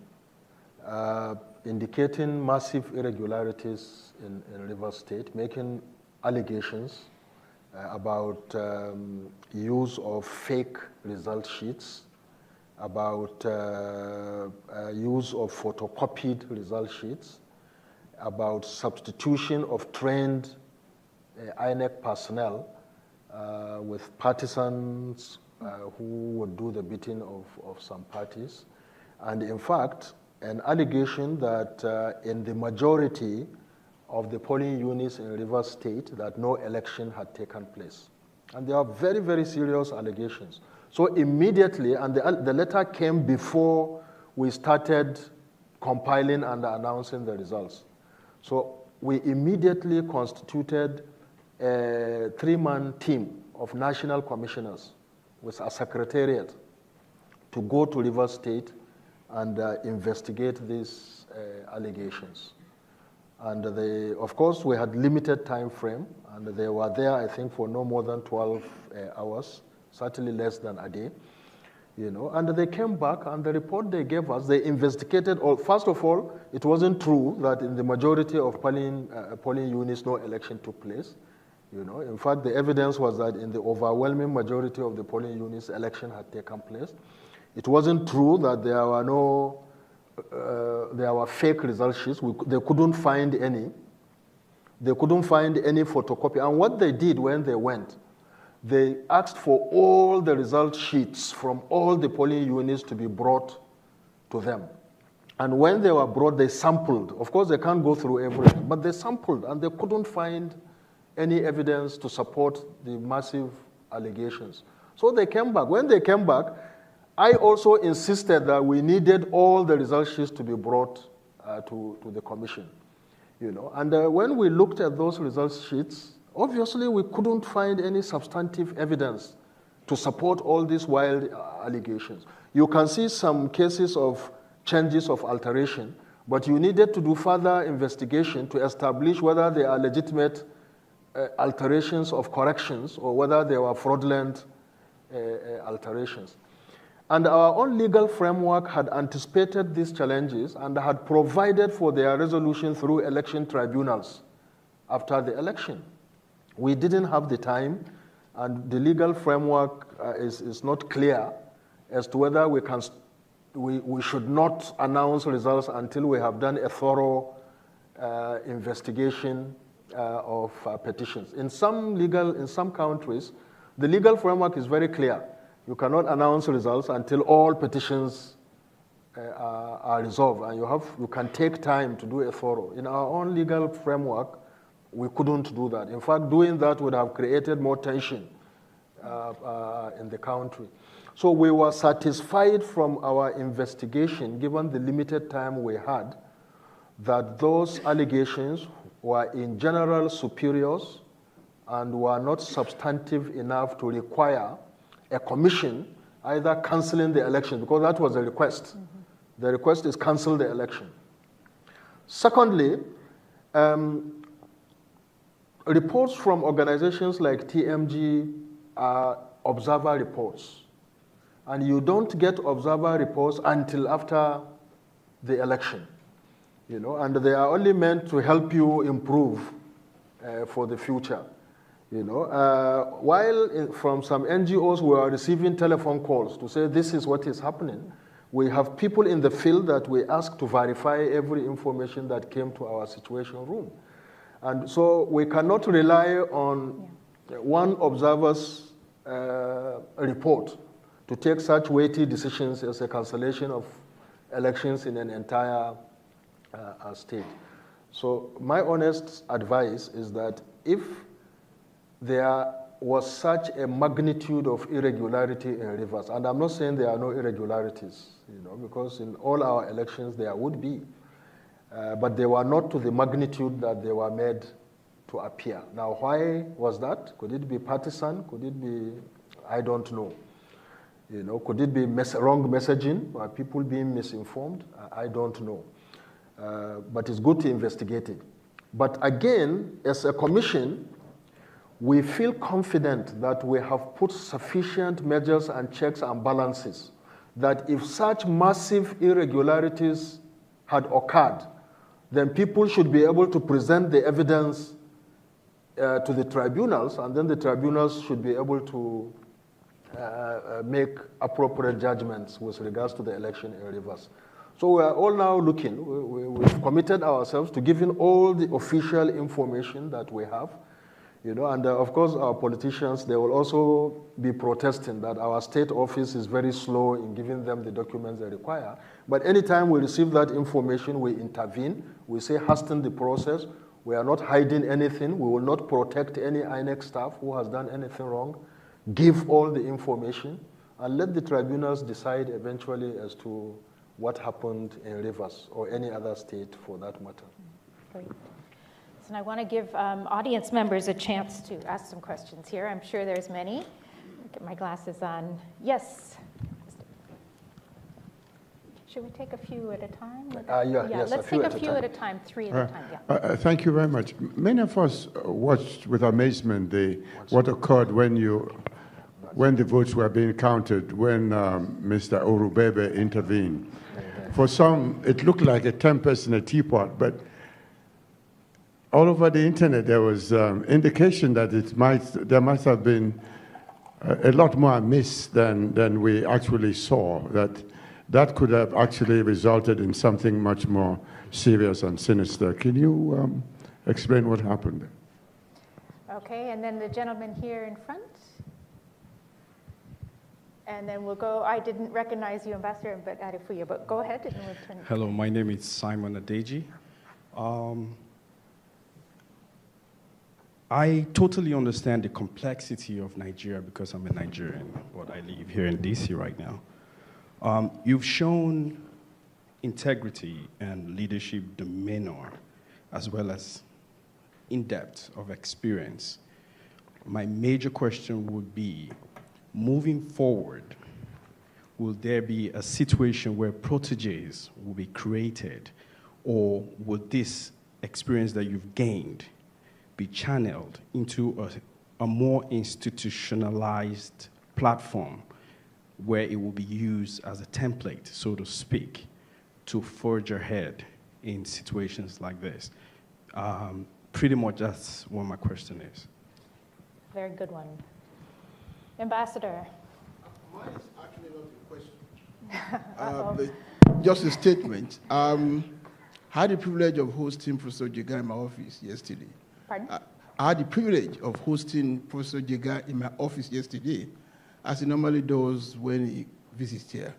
indicating massive irregularities in Rivers State, making allegations about use of fake result sheets, about use of photocopied result sheets, about substitution of trained INEC personnel with partisans who would do the beating of some parties. And in fact, an allegation that in the majority of the polling units in Rivers State that no election had taken place. And they are very, very serious allegations. So immediately, and the letter came before we started compiling and announcing the results. So we immediately constituted a 3-man team of national commissioners with a secretariat to go to Rivers State and investigate these allegations. And of course, we had limited time frame, and they were there, I think, for no more than 12 hours, certainly less than a day. And they came back, and the report they gave us, they investigated all. First of all, it wasn't true that in the majority of polling units, no election took place. In fact, the evidence was that in the overwhelming majority of the polling units, election had taken place. It wasn't true that there were fake result sheets. They couldn't find any. They couldn't find any photocopy. And what they did when they went, they asked for all the result sheets from all the polling units to be brought to them. And when they were brought, they sampled. Of course, they can't go through everything, but they sampled, and they couldn't find any evidence to support the massive allegations. So they came back. When they came back, I also insisted that we needed all the result sheets to be brought to the commission. And when we looked at those result sheets, obviously we couldn't find any substantive evidence to support all these wild allegations. You can see some cases of changes of alteration, but you needed to do further investigation to establish whether they are legitimate alterations of corrections or whether they were fraudulent alterations. And our own legal framework had anticipated these challenges and had provided for their resolution through election tribunals after the election. We didn't have the time, and the legal framework is not clear as to whether we should not announce results until we have done a thorough investigation of petitions. In some countries, the legal framework is very clear. You cannot announce results until all petitions are resolved, and you can take time to do a thorough. In our own legal framework, we couldn't do that. In fact, doing that would have created more tension in the country. So we were satisfied from our investigation, given the limited time we had, that those allegations were in general spurious and were not substantive enough to require a commission either canceling the election, because that was the request. The request is cancel the election. Secondly, reports from organizations like TMG are observer reports. And you don't get observer reports until after the election. And they are only meant to help you improve for the future. While from some NGOs we are receiving telephone calls to say this is what is happening, we have people in the field that we ask to verify every information that came to our situation room. And so we cannot rely on one observer's report to take such weighty decisions as a cancellation of elections in an entire state. So my honest advice is that if there was such a magnitude of irregularity in Rivers, and I'm not saying there are no irregularities, because in all our elections there would be, but they were not to the magnitude that they were made to appear. Now, why was that? Could it be partisan? Could it be, I don't know. Could it be wrong messaging or people being misinformed? I don't know. But it's good to investigate it. But again, as a commission, we feel confident that we have put sufficient measures and checks and balances that if such massive irregularities had occurred, then people should be able to present the evidence to the tribunals, and then the tribunals should be able to make appropriate judgments with regards to the election in Rivers. So we are all now looking, we've committed ourselves to giving all the official information that we have, and of course our politicians, they will also be protesting that our state office is very slow in giving them the documents they require. But anytime we receive that information, we intervene, we say hasten the process. We are not hiding anything. We will not protect any INEC staff who has done anything wrong. Give all the information and let the tribunals decide eventually as to what happened in Rivers or any other state for that matter. Great. So I want to give audience members a chance to ask some questions here. I'm sure there's many. Get my glasses on. Yes. Should we take a few at a time? Yes, let's take a few at a time, 3 at a time. Yeah. Thank you very much. Many of us watched with amazement what occurred when the votes were being counted, when Mr. Orubebe intervened. For some, it looked like a tempest in a teapot, but all over the internet there was indication that there might have been a lot more amiss than we actually saw. That could have actually resulted in something much more serious and sinister. Can you explain what happened? Okay, and then the gentleman here in front. And then we'll go, I didn't recognize you, Ambassador, but Attahiru, but go ahead and we'll turn. Hello, my name is Simon Adeji. I totally understand the complexity of Nigeria because I'm a Nigerian, but I live here in DC right now. You've shown integrity and leadership demeanor, as well as in-depth of experience. My major question would be, moving forward, will there be a situation where proteges will be created, or would this experience that you've gained be channeled into a more institutionalized platform where it will be used as a template, so to speak, to forge ahead in situations like this? Pretty much that's what my question is. Very good one. Ambassador. Mine is actually not a question. Just a statement. I had the privilege of hosting Professor Jega in my office yesterday. Pardon? I had the privilege of hosting Professor Jega in my office yesterday, as he normally does when he visits here.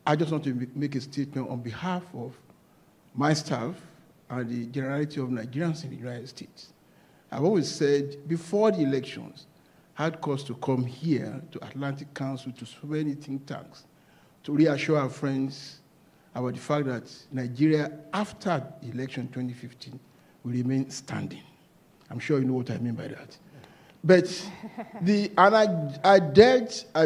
I just want to make a statement on behalf of my staff and the generality of Nigerians in the United States. I've always said, before the elections, I had cause to come here to Atlantic Council, to so many think tanks, to reassure our friends about the fact that Nigeria, after the election 2015, will remain standing. I'm sure you know what I mean by that. But I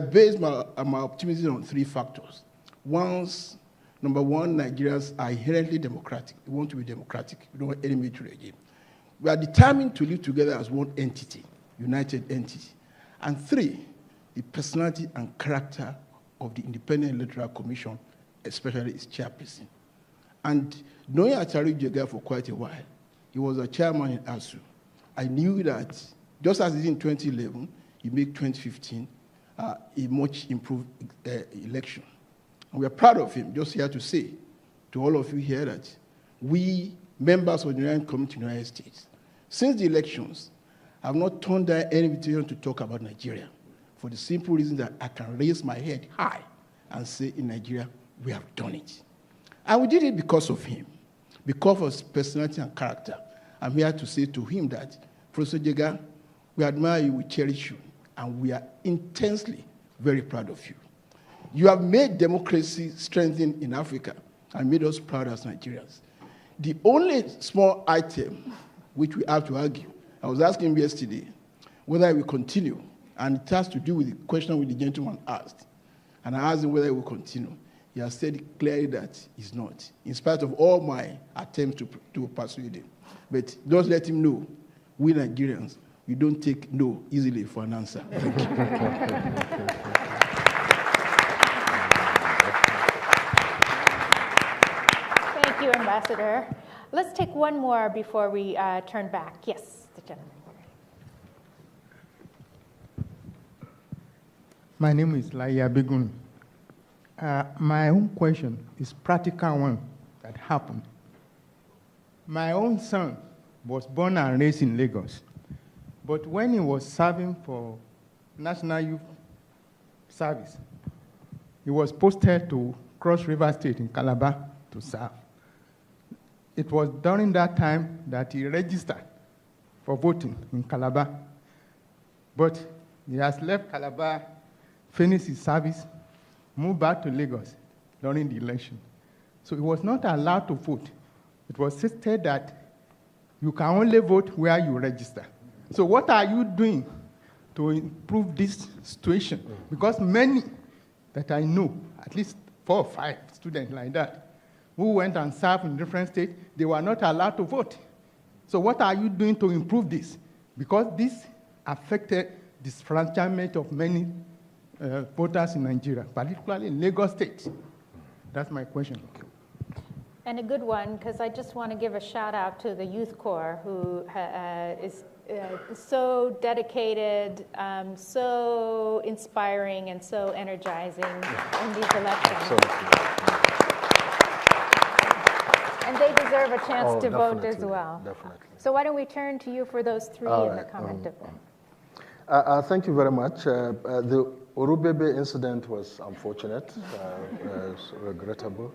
based my optimism on 3 factors. Number one, Nigerians are inherently democratic. We want to be democratic. We don't want any military regime. We are determined to live together as one entity, united entity. And 3, the personality and character of the Independent Electoral Commission, especially its chairperson. And knowing Attahiru Jega for quite a while, he was a chairman in ASU. I knew that just as he did in 2011, he made 2015 a much improved election. And we are proud of him. Just here to say to all of you here that we, members of the United Community in the United States, since the elections, have not turned down any invitation to talk about Nigeria. for the simple reason that I can raise my head high and say, in Nigeria, we have done it. And we did it because of him, because of his personality and character. I'm here to say to him that, Professor Jega, we admire you, we cherish you, and we are intensely very proud of you. You have made democracy strengthen in Africa and made us proud as Nigerians. The only small item which we have to argue, I was asking him yesterday whether he will continue, and it has to do with the question which the gentleman asked. And I asked him whether he will continue. He has said clearly that he's not, in spite of all my attempts to persuade him. But just let him know, we Nigerians, we don't take no easily for an answer. Thank you. Thank you, Ambassador. Let's take one more before we turn back. Yes, the gentleman. My name is Laia Begun. My own question is practical one that happened. My own son was born and raised in Lagos, but when he was serving for National Youth Service, he was posted to Cross River State in Calabar to serve. It was during that time that he registered for voting in Calabar, but he has left Calabar, finished his service, moved back to Lagos during the election. So he was not allowed to vote. It was stated that you can only vote where you register. So what are you doing to improve this situation? Because many that I know, at least 4 or 5 students like that, who went and served in different states, they were not allowed to vote. So what are you doing to improve this? Because this affected disfranchisement of many voters in Nigeria, particularly in Lagos State. That's my question. And a good one, because I just want to give a shout out to the Youth Corps, who is so dedicated, so inspiring, and so energizing in these elections. And they deserve a chance to vote as well. Definitely. So why don't we turn to you for those 3 in the comment of them. Thank you very much. The Orubebe incident was unfortunate, regrettable.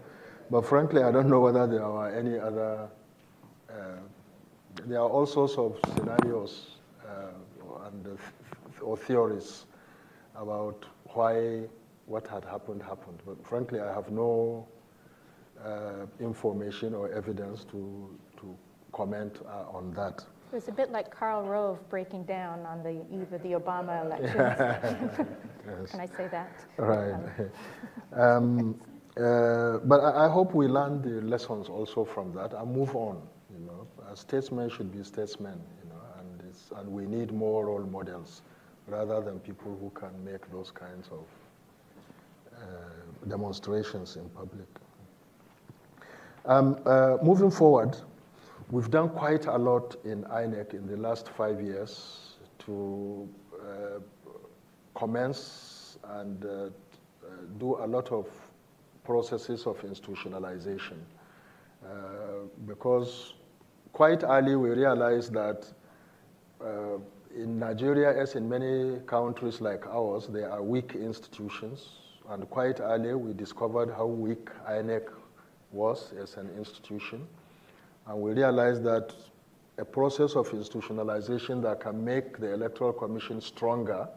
But frankly, I don't know whether there are any other, there are all sorts of scenarios or theories about why what had happened. But frankly, I have no information or evidence to comment on that. It was a bit like Karl Rove breaking down on the eve of the Obama elections. Yes. Can I say that? Right. But I hope we learn the lessons also from that and move on. You know, statesmen should be statesmen. You know, and we need more role models rather than people who can make those kinds of demonstrations in public. Moving forward, we've done quite a lot in INEC in the last 5 years to commence and do a lot of processes of institutionalization. Because quite early we realized that in Nigeria, as in many countries like ours, there are weak institutions. And quite early we discovered how weak INEC was as an institution. And we realized that a process of institutionalization that can make the Electoral Commission stronger,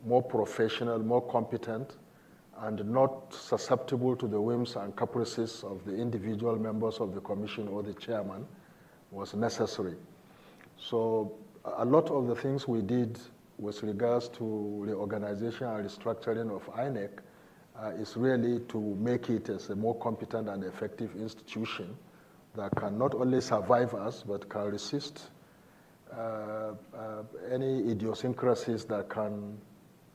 more professional, more competent, and not susceptible to the whims and caprices of the individual members of the commission or the chairman was necessary. So a lot of the things we did with regards to reorganization and restructuring of INEC is really to make it as a more competent and effective institution that can not only survive us, but can resist any idiosyncrasies that can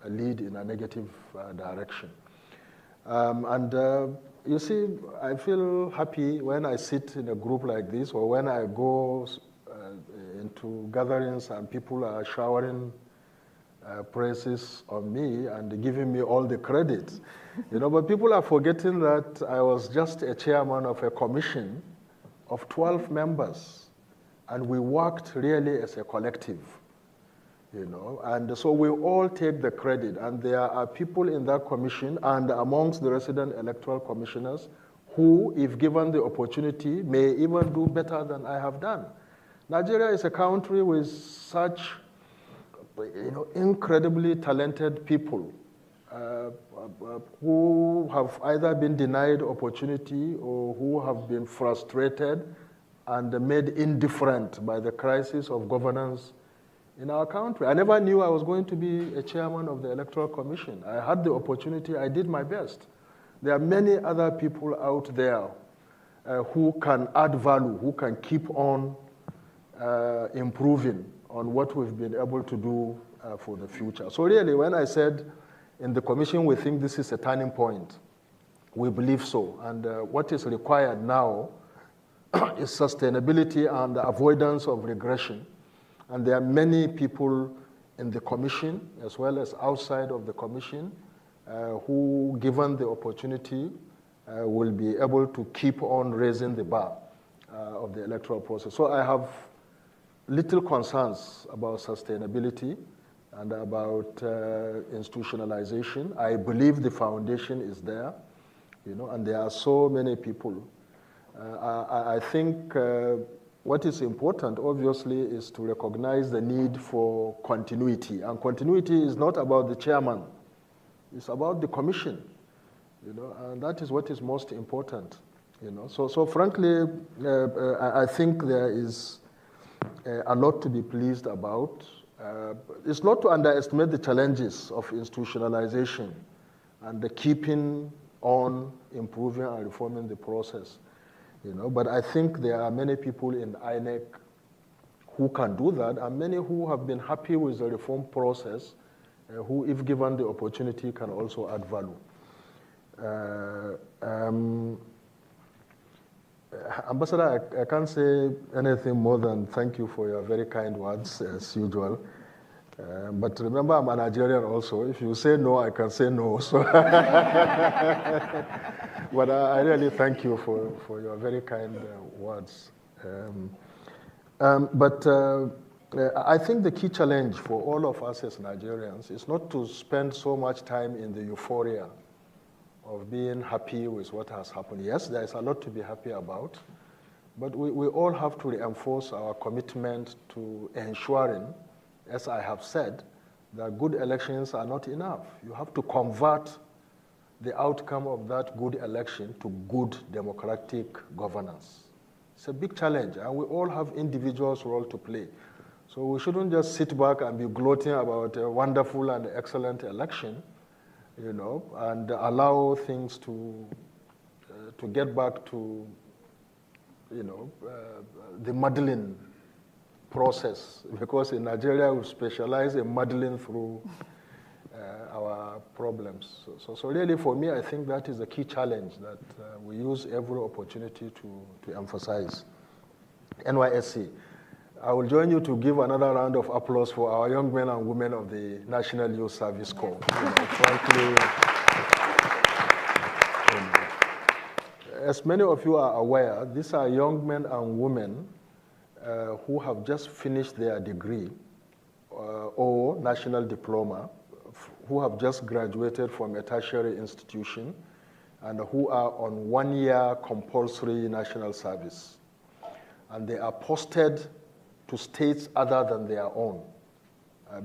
lead in a negative direction. You see, I feel happy when I sit in a group like this or when I go into gatherings and people are showering praises on me and giving me all the credit. You know, but people are forgetting that I was just a chairman of a commission of 12 members, and we worked really as a collective. And so we all take the credit, and there are people in that commission and amongst the resident electoral commissioners who, if given the opportunity, may even do better than I have done. Nigeria is a country with such incredibly talented people who have either been denied opportunity or who have been frustrated and made indifferent by the crisis of governance in our country. I never knew I was going to be a chairman of the Electoral Commission. I had the opportunity, I did my best. There are many other people out there who can add value, who can keep on improving on what we've been able to do for the future. So really, when I said in the commission we think this is a turning point, we believe so. And what is required now is sustainability and avoidance of regression. And there are many people in the commission, as well as outside of the commission, who, given the opportunity, will be able to keep on raising the bar of the electoral process. So I have little concerns about sustainability and about institutionalization. I believe the foundation is there, and there are so many people. I think what is important, obviously, is to recognize the need for continuity. And continuity is not about the chairman. It's about the commission, and that is what is most important. So frankly, I think there is a lot to be pleased about. It's not to underestimate the challenges of institutionalization and the keeping on improving and reforming the process. But I think there are many people in INEC who can do that, and many who have been happy with the reform process, who, if given the opportunity, can also add value. Ambassador, I can't say anything more than thank you for your very kind words, as usual. But remember, I'm a Nigerian also. If you say no, I can say no. So but I really thank you for your very kind words. But I think the key challenge for all of us as Nigerians is not to spend so much time in the euphoria of being happy with what has happened. Yes, there is a lot to be happy about, but we all have to reinforce our commitment to ensuring, as I have said, that good elections are not enough. You have to convert the outcome of that good election to good democratic governance. It's a big challenge, and we all have individuals' role to play. So we shouldn't just sit back and be gloating about a wonderful and excellent election, and allow things to get back to, the muddling process. Because in Nigeria, we specialize in muddling through our problems. So really, for me, I think that is a key challenge that we use every opportunity to emphasize. NYSC, I will join you to give another round of applause for our young men and women of the National Youth Service Corps. Frankly, as many of you are aware, these are young men and women who have just finished their degree or national diploma, who have just graduated from a tertiary institution, and who are on 1-year compulsory national service. And they are posted to states other than their own,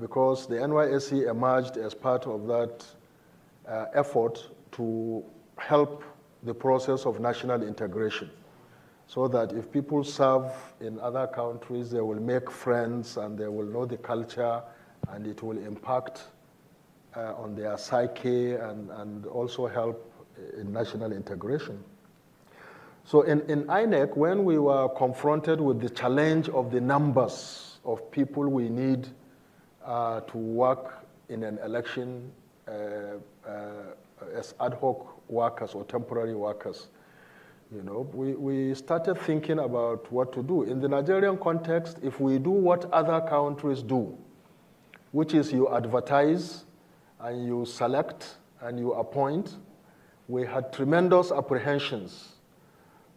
because the NYSC emerged as part of that effort to help the process of national integration, so that if people serve in other countries, they will make friends and they will know the culture, and it will impact on their psyche and also help in national integration. So in INEC, when we were confronted with the challenge of the numbers of people we need to work in an election as ad hoc workers or temporary workers, we started thinking about what to do. In the Nigerian context, if we do what other countries do, which is you advertise and you select and you appoint, we had tremendous apprehensions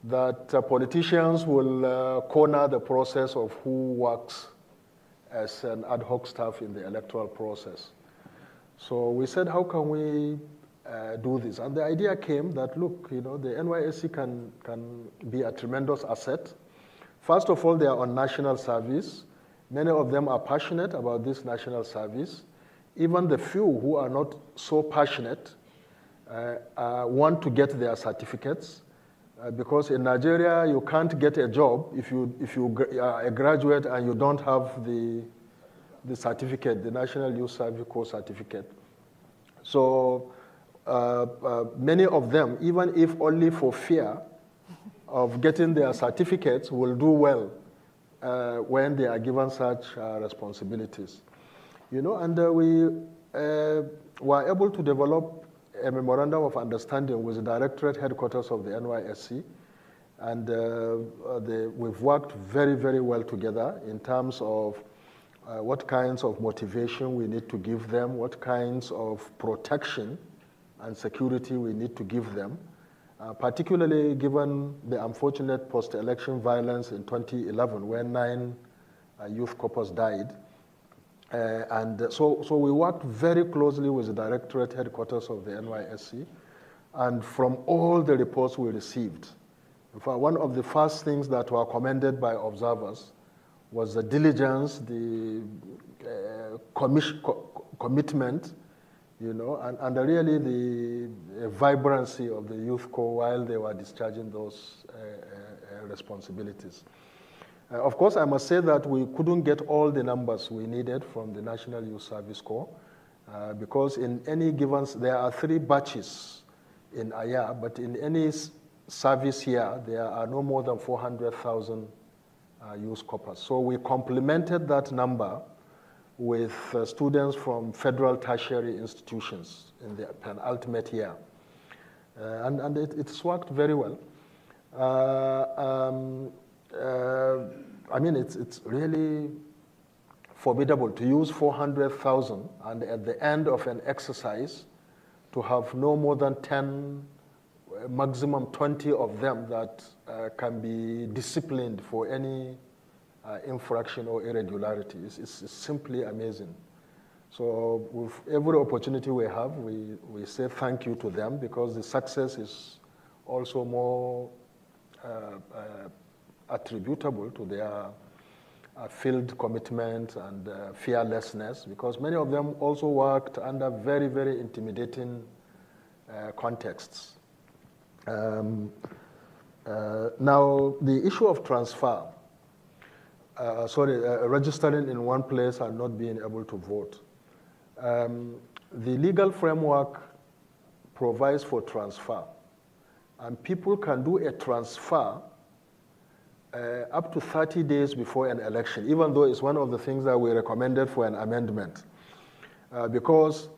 that politicians will corner the process of who works as an ad hoc staff in the electoral process. So we said, how can we do this? And the idea came that, look, the NYSC can be a tremendous asset. First of all, they are on national service. Many of them are passionate about this national service. Even the few who are not so passionate want to get their certificates. Because in Nigeria, you can't get a job if you are a graduate and you don't have the certificate, the National Youth Service Corps certificate. So many of them, even if only for fear of getting their certificates, will do well when they are given such responsibilities. And we were able to develop a memorandum of understanding with the Directorate Headquarters of the NYSC. And we've worked very, very well together in terms of what kinds of motivation we need to give them, what kinds of protection and security we need to give them, particularly given the unfortunate post-election violence in 2011 when 9 youth corpers died. So we worked very closely with the Directorate Headquarters of the NYSC, and from all the reports we received, in fact, one of the first things that were commended by observers was the diligence, the commitment, and really the vibrancy of the youth corps while they were discharging those responsibilities. Of course, I must say that we couldn't get all the numbers we needed from the National Youth Service Corps because in any given, there are 3 batches in a year, but in any service year, there are no more than 400,000 youth corpers. So we complemented that number with students from federal tertiary institutions in the penultimate year. And it's worked very well. I mean, it's really formidable to use 400,000 and at the end of an exercise to have no more than 10, maximum 20 of them that can be disciplined for any infraction or irregularity. It's simply amazing. So with every opportunity we have, we say thank you to them because the success is also more attributable to their field commitment and fearlessness, because many of them also worked under very, very intimidating contexts. Now, the issue of transfer, registering in one place and not being able to vote. The legal framework provides for transfer, and people can do a transfer up to 30 days before an election, even though it's one of the things that we recommended for an amendment. Because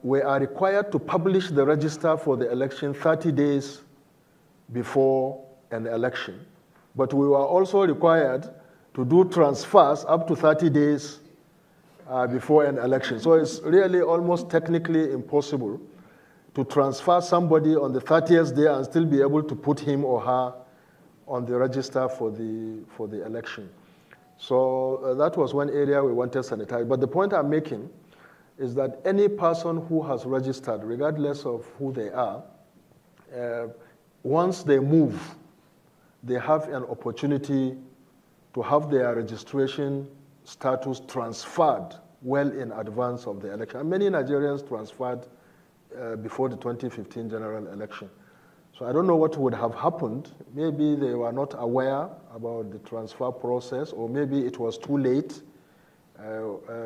we are required to publish the register for the election 30 days before an election. But we were also required to do transfers up to 30 days before an election. So it's really almost technically impossible to transfer somebody on the 30th day and still be able to put him or her on the register for the election. So that was one area we wanted sanitized. But the point I'm making is that any person who has registered, regardless of who they are, once they move, they have an opportunity to have their registration status transferred well in advance of the election. And many Nigerians transferred before the 2015 general election. So I don't know what would have happened. Maybe they were not aware about the transfer process, or maybe it was too late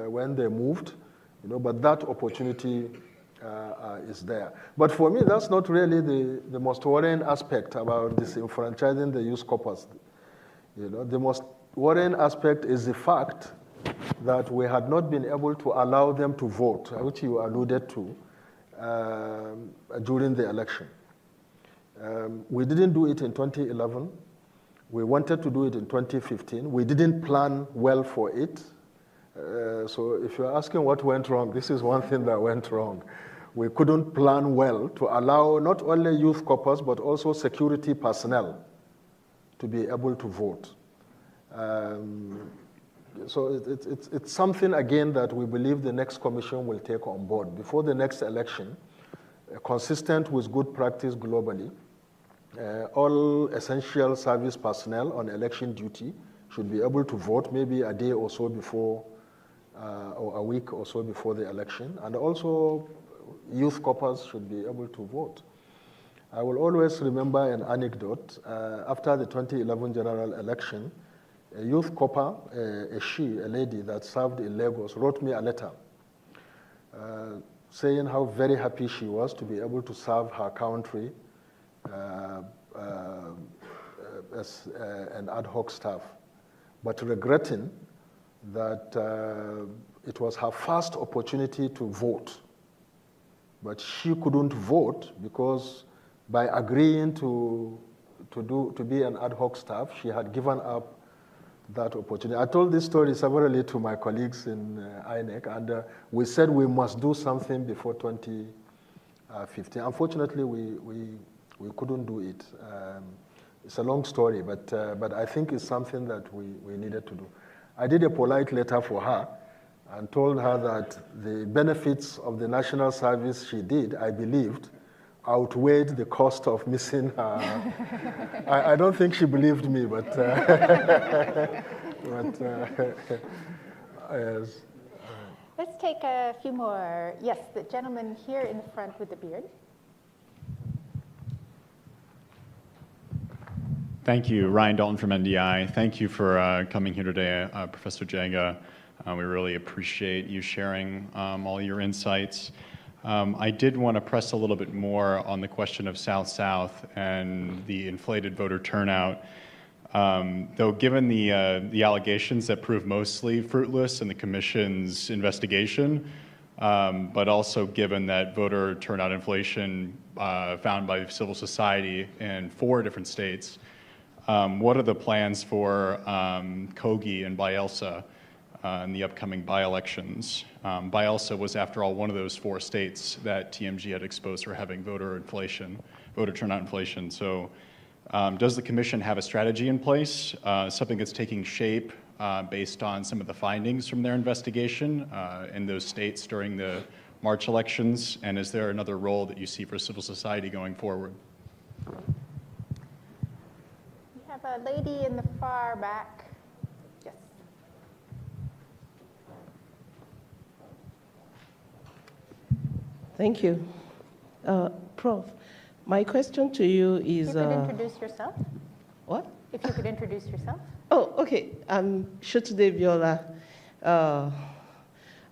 when they moved, but that opportunity is there. But for me, that's not really the most worrying aspect about disenfranchising the youth corpus. The most worrying aspect is the fact that we had not been able to allow them to vote, which you alluded to, during the election. We didn't do it in 2011. We wanted to do it in 2015. We didn't plan well for it. So if you're asking what went wrong, this is one thing that went wrong. We couldn't plan well to allow not only youth corpus, but also security personnel to be able to vote. So it's something, again, that we believe the next commission will take on board. Before the next election, consistent with good practice globally, all essential service personnel on election duty should be able to vote maybe a day or so before, or a week or so before the election. And also, youth corpers should be able to vote. I will always remember an anecdote. After the 2011 general election, a youth corper, a lady that served in Lagos, wrote me a letter saying how very happy she was to be able to serve her country as an ad hoc staff, but regretting that it was her first opportunity to vote. But she couldn't vote because by agreeing to be an ad hoc staff, she had given up that opportunity. I told this story severally to my colleagues in INEC, and we said we must do something before 2015. Unfortunately, we couldn't do it. It's a long story, but I think it's something that we needed to do. I did a polite letter for her and told her that the benefits of the national service she did, I believed, outweighed the cost of missing her. I don't think she believed me, but yes. Let's take a few more. Yes, the gentleman here in the front with the beard. Thank you, Ryan Dalton from NDI. Thank you for coming here today, Professor Jega. We really appreciate you sharing all your insights. I did want to press a little bit more on the question of South-South and the inflated voter turnout. Though given the allegations that prove mostly fruitless in the Commission's investigation, but also given that voter turnout inflation found by civil society in 4 different states, what are the plans for Kogi and Bayelsa in the upcoming by-elections? Bayelsa was, after all, one of those 4 states that TMG had exposed for having voter turnout inflation. So does the Commission have a strategy in place, something that's taking shape based on some of the findings from their investigation in those states during the March elections? And is there another role that you see for civil society going forward? We have a lady in the far back. Yes. Thank you. Prof, my question to you is... If you could introduce yourself. What? If you could introduce yourself. Oh, okay. I'm Shotude Viola.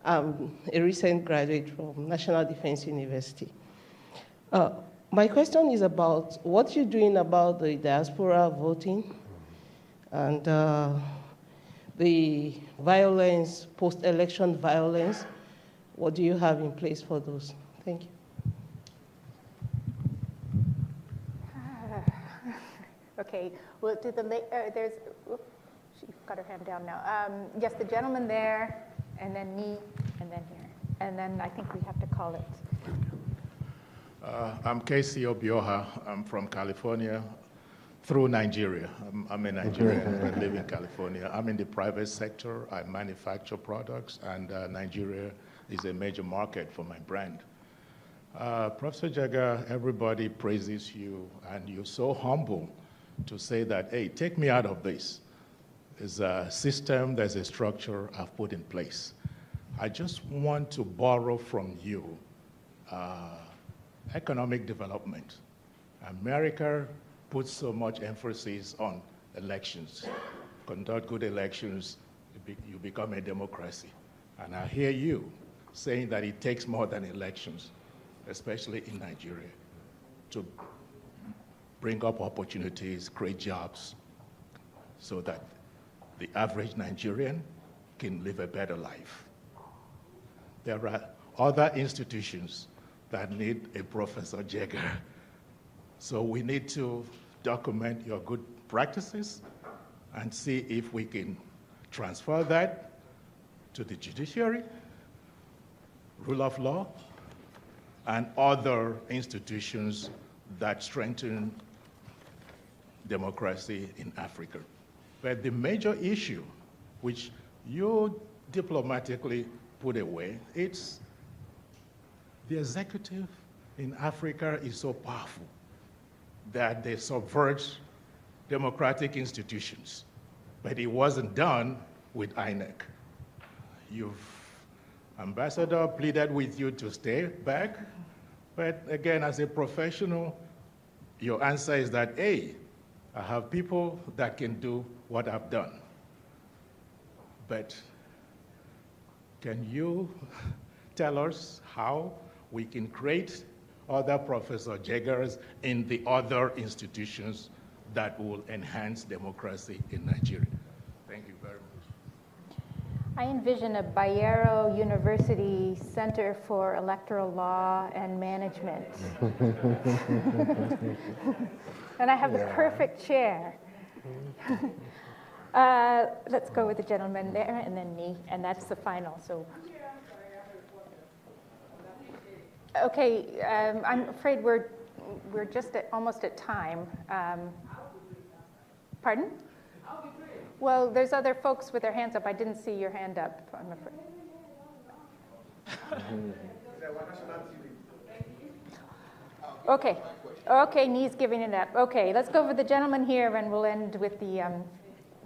I'm a recent graduate from National Defense University. My question is about what you're doing about the diaspora voting and the violence, post-election violence. What do you have in place for those? Thank you. Okay, well, do the there's, oops, she got her hand down now. Yes, the gentleman there, and then me, and then here. And then I think we have to call it. I'm Casey Obioha. I'm from California through Nigeria. I'm a Nigerian but live in California. I'm in the private sector. I manufacture products, and Nigeria is a major market for my brand. Professor Jega, everybody praises you, and you're so humble to say that, hey, take me out of this. There's a system, there's a structure I've put in place. I just want to borrow from you economic development. America puts so much emphasis on elections. Conduct good elections, you become a democracy. And I hear you saying that it takes more than elections, especially in Nigeria, to bring up opportunities, create jobs, so that the average Nigerian can live a better life. There are other institutions that need a Professor Jega. So we need to document your good practices and see if we can transfer that to the judiciary, rule of law, and other institutions that strengthen democracy in Africa. But the major issue, which you diplomatically put away. It's the executive in Africa is so powerful that they subvert democratic institutions. But it wasn't done with INEC. Ambassador pleaded with you to stay back, but again, as a professional, your answer is that, hey, I have people that can do what I've done. But can you tell us how we can create other Professor Jegas in the other institutions that will enhance democracy in Nigeria? Thank you very much. I envision a Bayero University Center for Electoral Law and Management. And I have the perfect chair. Let's go with the gentleman there, and then me, and that's the final. So, okay, I'm afraid we're just almost at time. Pardon? Well, there's other folks with their hands up. I didn't see your hand up, I'm afraid. Okay, Nee's giving it up. Okay, let's go with the gentleman here, and we'll end with the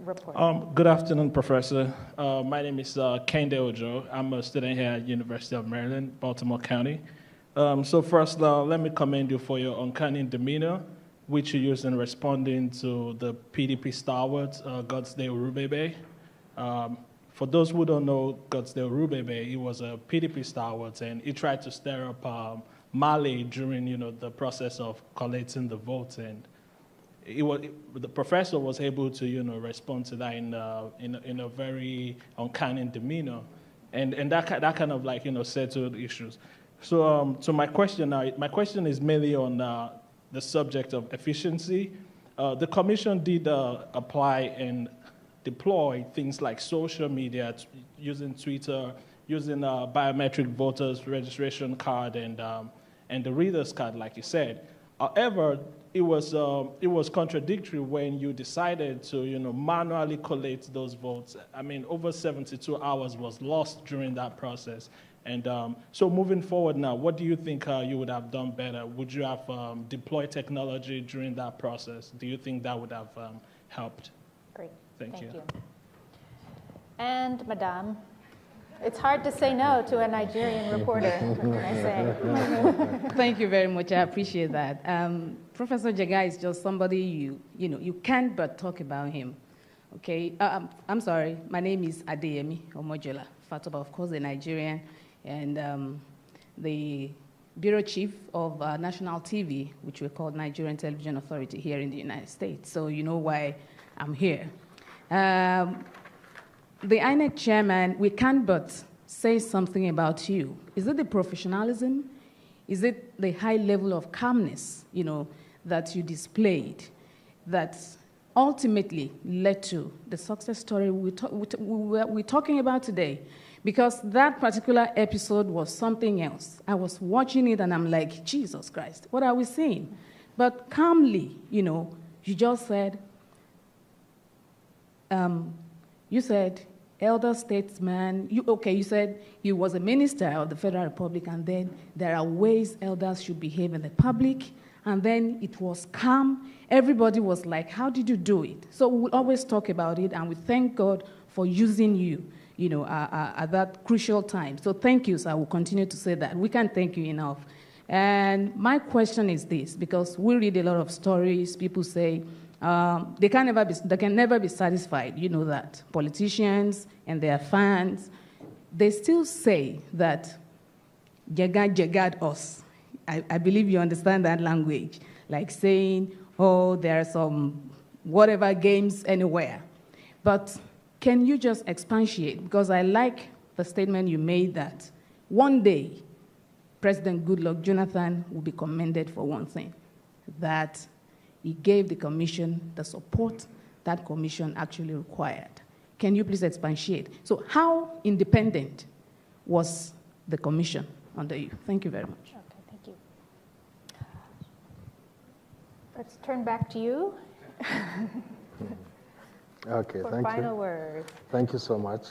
report. Good afternoon, Professor. My name is Kende Ojo. I'm a student here at University of Maryland, Baltimore County. So first, let me commend you for your uncanny demeanor, which you used in responding to the PDP stalwart, Godsdale Rubebe. For those who don't know Godsdale Rubebe, he was a PDP stalwart, and he tried to stir up Mali during, the process of collecting the votes, and the professor was able to, respond to that in a very uncanny demeanor, and that kind of settled issues. So, my question is mainly on the subject of efficiency. The commission did apply and deploy things like social media, using Twitter, using biometric voters registration card and the reader's card, like you said. However, it was contradictory when you decided to manually collate those votes. I mean, over 72 hours was lost during that process. And so moving forward now, what do you think you would have done better? Would you have deployed technology during that process? Do you think that would have helped? Great. Thank you. And Madame, it's hard to say no to a Nigerian reporter, what can I say? Thank you very much. I appreciate that. Professor Jega is just somebody you can't but talk about him. Okay. I'm sorry. My name is Adeyemi Omojola Fatoba, of course, a Nigerian, and the bureau chief of national TV, which we call Nigerian Television Authority here in the United States. So you know why I'm here. The INEC chairman, we can't but say something about you. Is it the professionalism? Is it the high level of calmness, that you displayed that ultimately led to the success story we're talking about today? Because that particular episode was something else. I was watching it and I'm like, Jesus Christ, what are we seeing? But calmly, you just said, you said, elder statesman, you said he was a minister of the Federal Republic, and then there are ways elders should behave in the public, and then it was calm. Everybody was like, how did you do it? So we always talk about it, and we thank God for using you, at that crucial time. So thank you, sir. I will continue to say that. We can't thank you enough. And my question is this, because we read a lot of stories, people say, they can never be satisfied. You know that. Politicians and their fans, they still say that Jegad us. I believe you understand that language. Like saying, oh, there are some whatever games anywhere. But can you just expatiate? Because I like the statement you made that one day President Goodluck Jonathan will be commended for one thing, that he gave the commission the support that commission actually required. Can you please expatiate? So how independent was the commission under you? Thank you very much. Okay, thank you. Let's turn back to you. Okay, For thank you. final words. Thank you so much.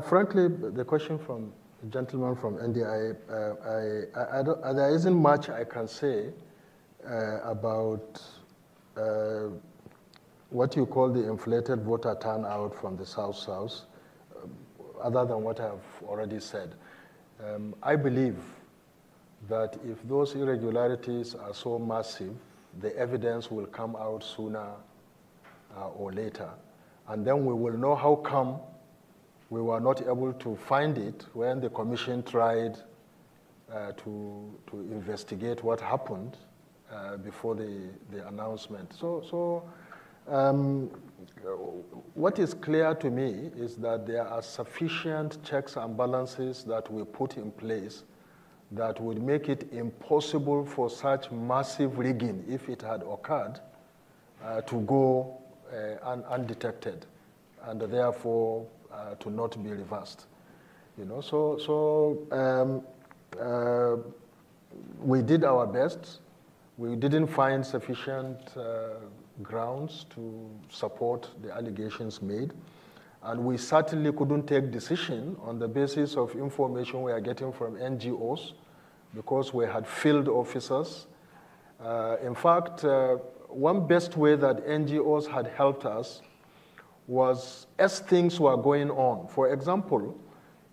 Frankly, the question from the gentleman from NDI, there isn't much I can say about what you call the inflated voter turnout from the South-South, other than what I've already said. I believe that if those irregularities are so massive, the evidence will come out sooner or later. And then we will know how come we were not able to find it when the commission tried to investigate what happened before the announcement. What is clear to me is that there are sufficient checks and balances that we put in place that would make it impossible for such massive rigging, if it had occurred, to go undetected, and therefore to not be reversed. You know, we did our best. We didn't find sufficient grounds to support the allegations made. And we certainly couldn't take decision on the basis of information we are getting from NGOs because we had field officers. In fact, one best way that NGOs had helped us was as things were going on. For example,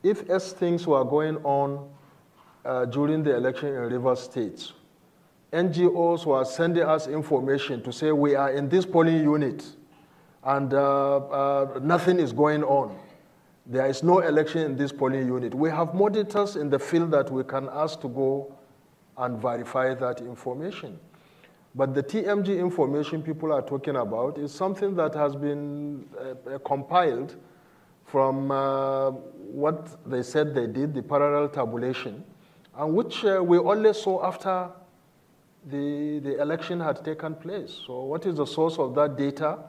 if as things were going on during the election in Rivers State, NGOs were sending us information to say we are in this polling unit and nothing is going on. There is no election in this polling unit. We have monitors in the field that we can ask to go and verify that information. But the TMG information people are talking about is something that has been compiled from what they said they did, the parallel tabulation, and which we only saw after the election had taken place. So what is the source of that data?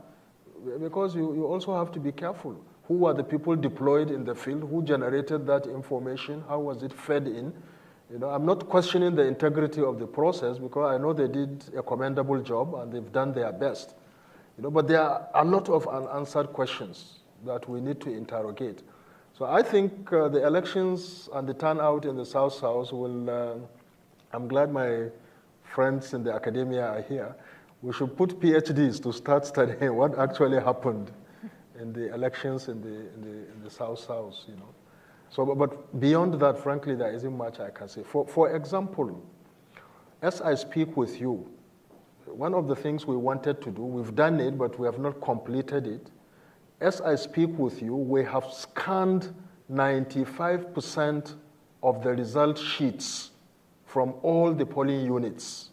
Because you also have to be careful. Who were the people deployed in the field? Who generated that information? How was it fed in? You know, I'm not questioning the integrity of the process because I know they did a commendable job and they've done their best. You know, but there are a lot of unanswered questions that we need to interrogate. So I think the elections and the turnout in the South-South will, I'm glad my friends in the academia are here. We should put PhDs to start studying what actually happened in the elections in the South-South, you know. So, but beyond that, frankly, there isn't much I can say. For example, as I speak with you, one of the things we wanted to do, we've done it, but we have not completed it. As I speak with you, we have scanned 95% of the result sheets from all the polling units.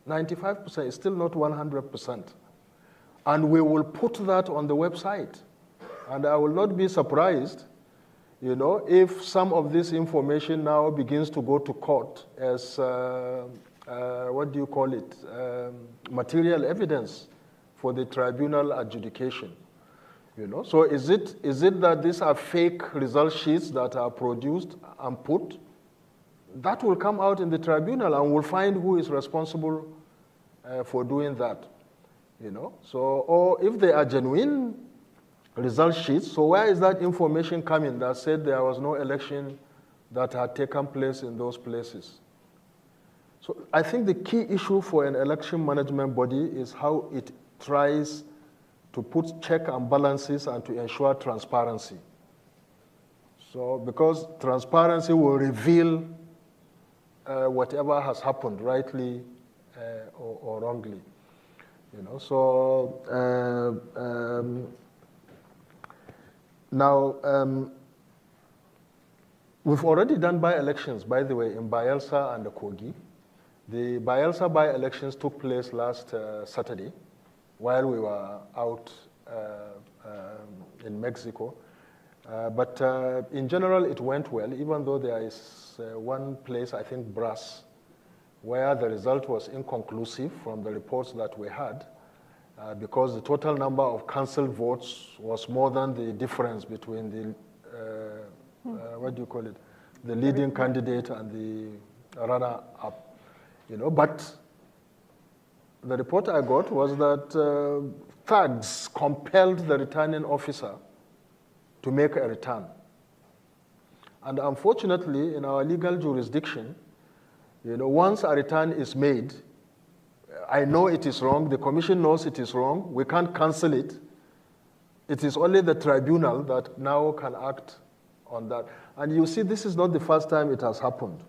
95% is still not 100%. And we will put that on the website. And I will not be surprised, you know, if some of this information now begins to go to court as, what do you call it, material evidence for the tribunal adjudication. You know, so is it that these are fake result sheets that are produced and put? That will come out in the tribunal and we'll find who is responsible for doing that. You know, so, or if they are genuine result sheets, so where is that information coming that said there was no election that had taken place in those places? So I think the key issue for an election management body is how it tries to put check and balances and to ensure transparency. So because transparency will reveal whatever has happened, rightly or wrongly. You know, so now we've already done by-elections, by the way, in Bayelsa and the Kogi. The Bayelsa by-elections took place last Saturday while we were out in Mexico. But in general, it went well, even though there is one place, I think Brass, where the result was inconclusive from the reports that we had, because the total number of cancelled votes was more than the difference between the, what do you call it, the leading candidate and the runner-up. You know, but the report I got was that thugs compelled the returning officer to make a return. And unfortunately, in our legal jurisdiction, once a return is made, I know it is wrong, the commission knows it is wrong, we can't cancel it. It is only the tribunal that now can act on that. And you see, this is not the first time it has happened.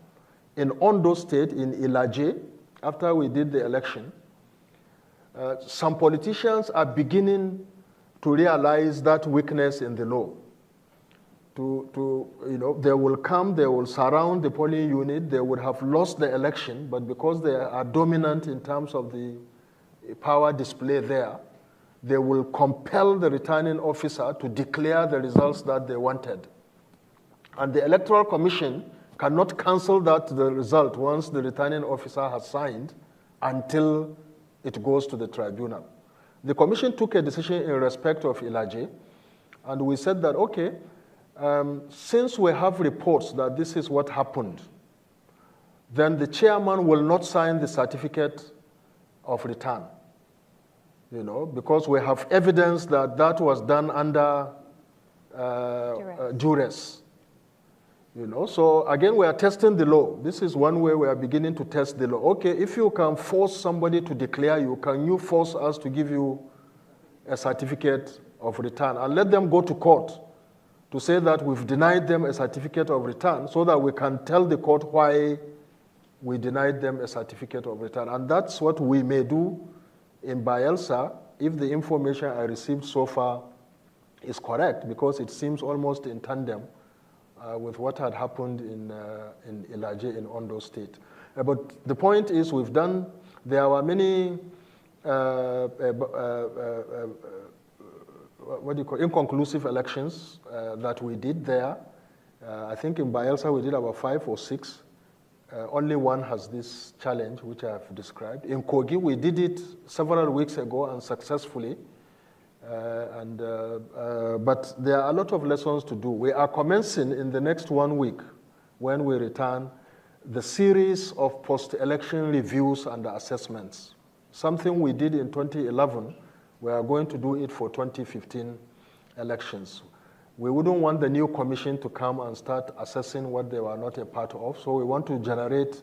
In Ondo State, in Ilaje, after we did the election, some politicians are beginning to realize that weakness in the law. They will come, they will surround the polling unit, they would have lost the election, but because they are dominant in terms of the power display there, they will compel the returning officer to declare the results that they wanted. And the Electoral Commission cannot cancel the result once the returning officer has signed until it goes to the tribunal. The commission took a decision in respect of Ilaje, and we said that, okay, since we have reports that this is what happened, then the chairman will not sign the certificate of return, because we have evidence that that was done under duress. So again, we are testing the law. This is one way we are beginning to test the law. Okay, if you can force somebody to declare you, can you force us to give you a certificate of return? And let them go to court to say that we've denied them a certificate of return so that we can tell the court why we denied them a certificate of return. And that's what we may do in Bayelsa if the information I received so far is correct, because it seems almost in tandem with what had happened in Ilaje in Ondo State. But the point is, there were many inconclusive elections that we did there. I think in Bayelsa we did about 5 or 6. Only one has this challenge, which I have described. In Kogi, we did it several weeks ago and successfully. But there are a lot of lessons to do. We are commencing in the next 1 week, when we return, the series of post-election reviews and assessments. Something we did in 2011, we are going to do it for 2015 elections. We wouldn't want the new commission to come and start assessing what they were not a part of, so we want to generate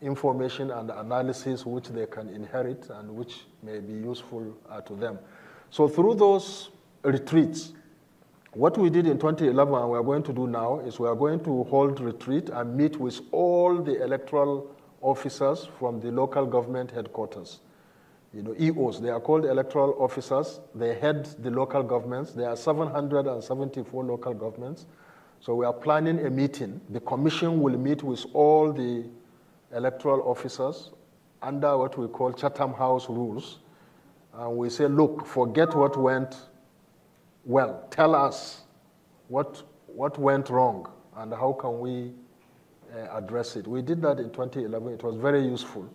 information and analysis which they can inherit and which may be useful to them. So through those retreats, what we did in 2011 and we are going to do now is we are going to hold retreat and meet with all the electoral officers from the local government headquarters. EOs, they are called electoral officers. They head the local governments. There are 774 local governments. So we are planning a meeting. The commission will meet with all the electoral officers under what we call Chatham House rules. And we say, look, forget what went well. Tell us what went wrong and how can we address it. We did that in 2011. It was very useful.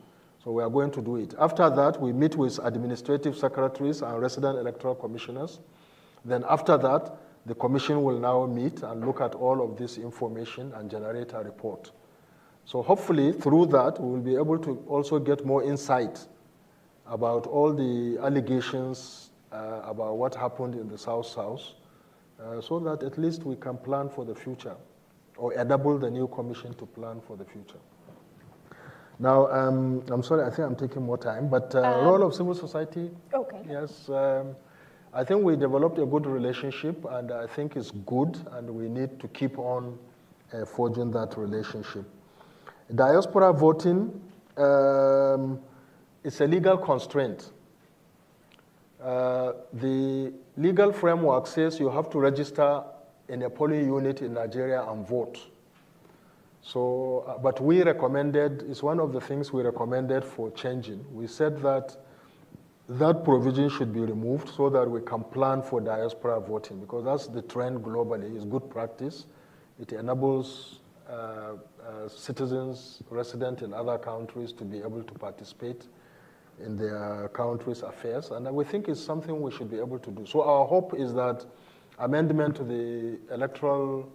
So we are going to do it. After that, we meet with administrative secretaries and resident electoral commissioners. Then after that, the commission will now meet and look at all of this information and generate a report. So hopefully, through that, we will be able to also get more insight about all the allegations about what happened in the South-South, so that at least we can plan for the future, or enable the new commission to plan for the future. Now, I'm sorry, I think I'm taking more time, but role of civil society? Okay. Yes, I think we developed a good relationship, and I think it's good, and we need to keep on forging that relationship. Diaspora voting, it's a legal constraint. The legal framework says you have to register in a polling unit in Nigeria and vote. So, but we recommended, it's one of the things we recommended for changing. We said that that provision should be removed so that we can plan for diaspora voting, because that's the trend globally. It's good practice. It enables citizens resident in other countries to be able to participate in their country's affairs, and we think it's something we should be able to do. So our hope is that amendment to the electoral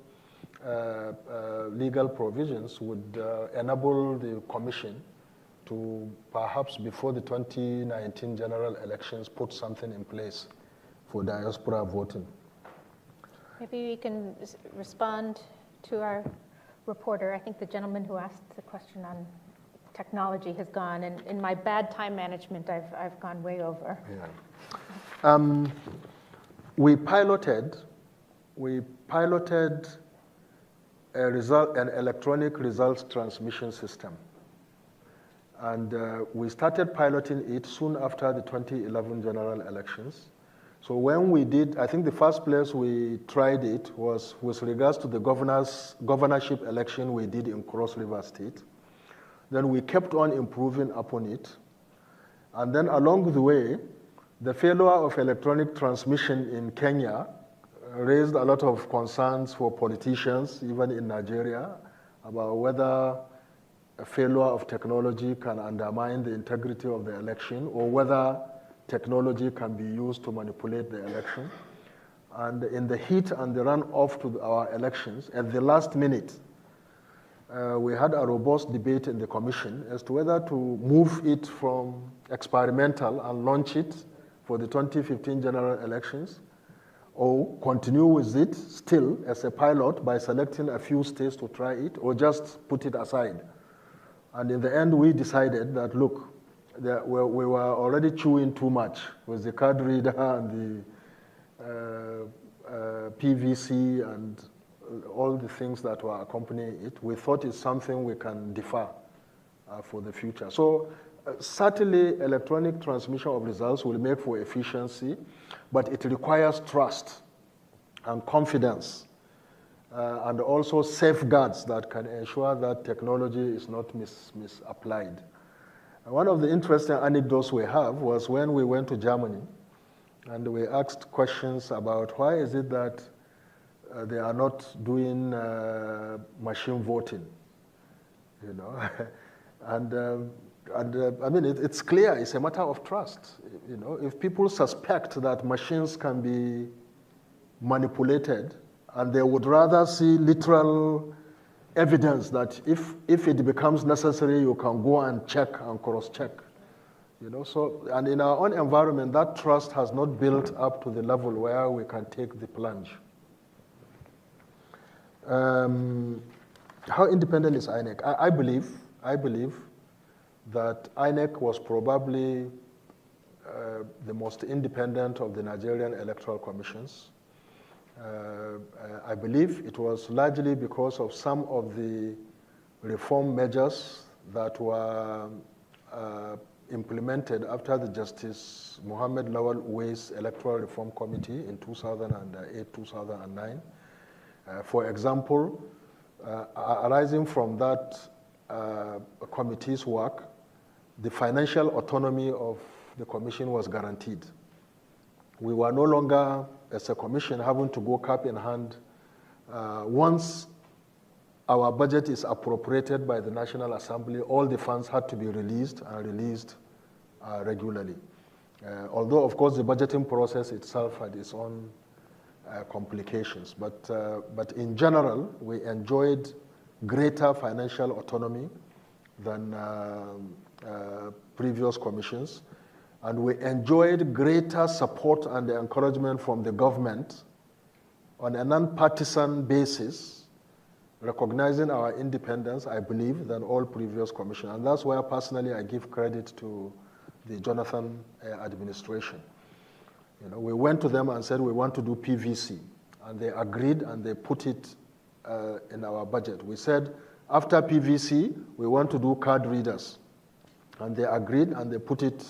legal provisions would enable the commission to perhaps before the 2019 general elections put something in place for diaspora voting. Maybe we can respond to our reporter. I think the gentleman who asked the question on technology has gone, and in my bad time management, I've gone way over. Yeah. We piloted an electronic results transmission system. And we started piloting it soon after the 2011 general elections. So when we did, I think the first place we tried it was with regards to the governorship election we did in Cross River State. Then we kept on improving upon it. And then along the way, the failure of electronic transmission in Kenya raised a lot of concerns for politicians, even in Nigeria, about whether a failure of technology can undermine the integrity of the election, or whether technology can be used to manipulate the election. And in the heat and the run-off to our elections, at the last minute, we had a robust debate in the commission as to whether to move it from experimental and launch it for the 2015 general elections, or continue with it still as a pilot by selecting a few states to try it, or just put it aside. And in the end, we decided that, look, we were already chewing too much with the card reader and the PVC and all the things that were accompanying it. We thought it's something we can defer for the future. So certainly electronic transmission of results will make for efficiency, but it requires trust and confidence and also safeguards that can ensure that technology is not misapplied. One of the interesting anecdotes we have was when we went to Germany and we asked questions about why is it that they are not doing machine voting, you know. and I mean, it's clear, it's a matter of trust. You know, if people suspect that machines can be manipulated, and they would rather see literal evidence that if it becomes necessary, you can go and check and cross-check. You know, so, and in our own environment, that trust has not built up to the level where we can take the plunge. How independent is INEC? I believe that INEC was probably the most independent of the Nigerian electoral commissions. I believe it was largely because of some of the reform measures that were implemented after the Justice Muhammad Lawal Uwais Electoral Reform Committee in 2008-2009. For example, arising from that committee's work, the financial autonomy of the commission was guaranteed. We were no longer, as a commission, having to go cap in hand. Once our budget is appropriated by the National Assembly, all the funds had to be released and released regularly. Although, of course, the budgeting process itself had its own complications. But in general, we enjoyed greater financial autonomy than previous commissions. And we enjoyed greater support and encouragement from the government on a non-partisan basis, recognizing our independence, I believe, than all previous commissions. And that's where, personally, I give credit to the Jonathan administration. You know, we went to them and said we want to do PVC, and they agreed and they put it in our budget. We said after PVC, we want to do card readers, and they agreed and they put it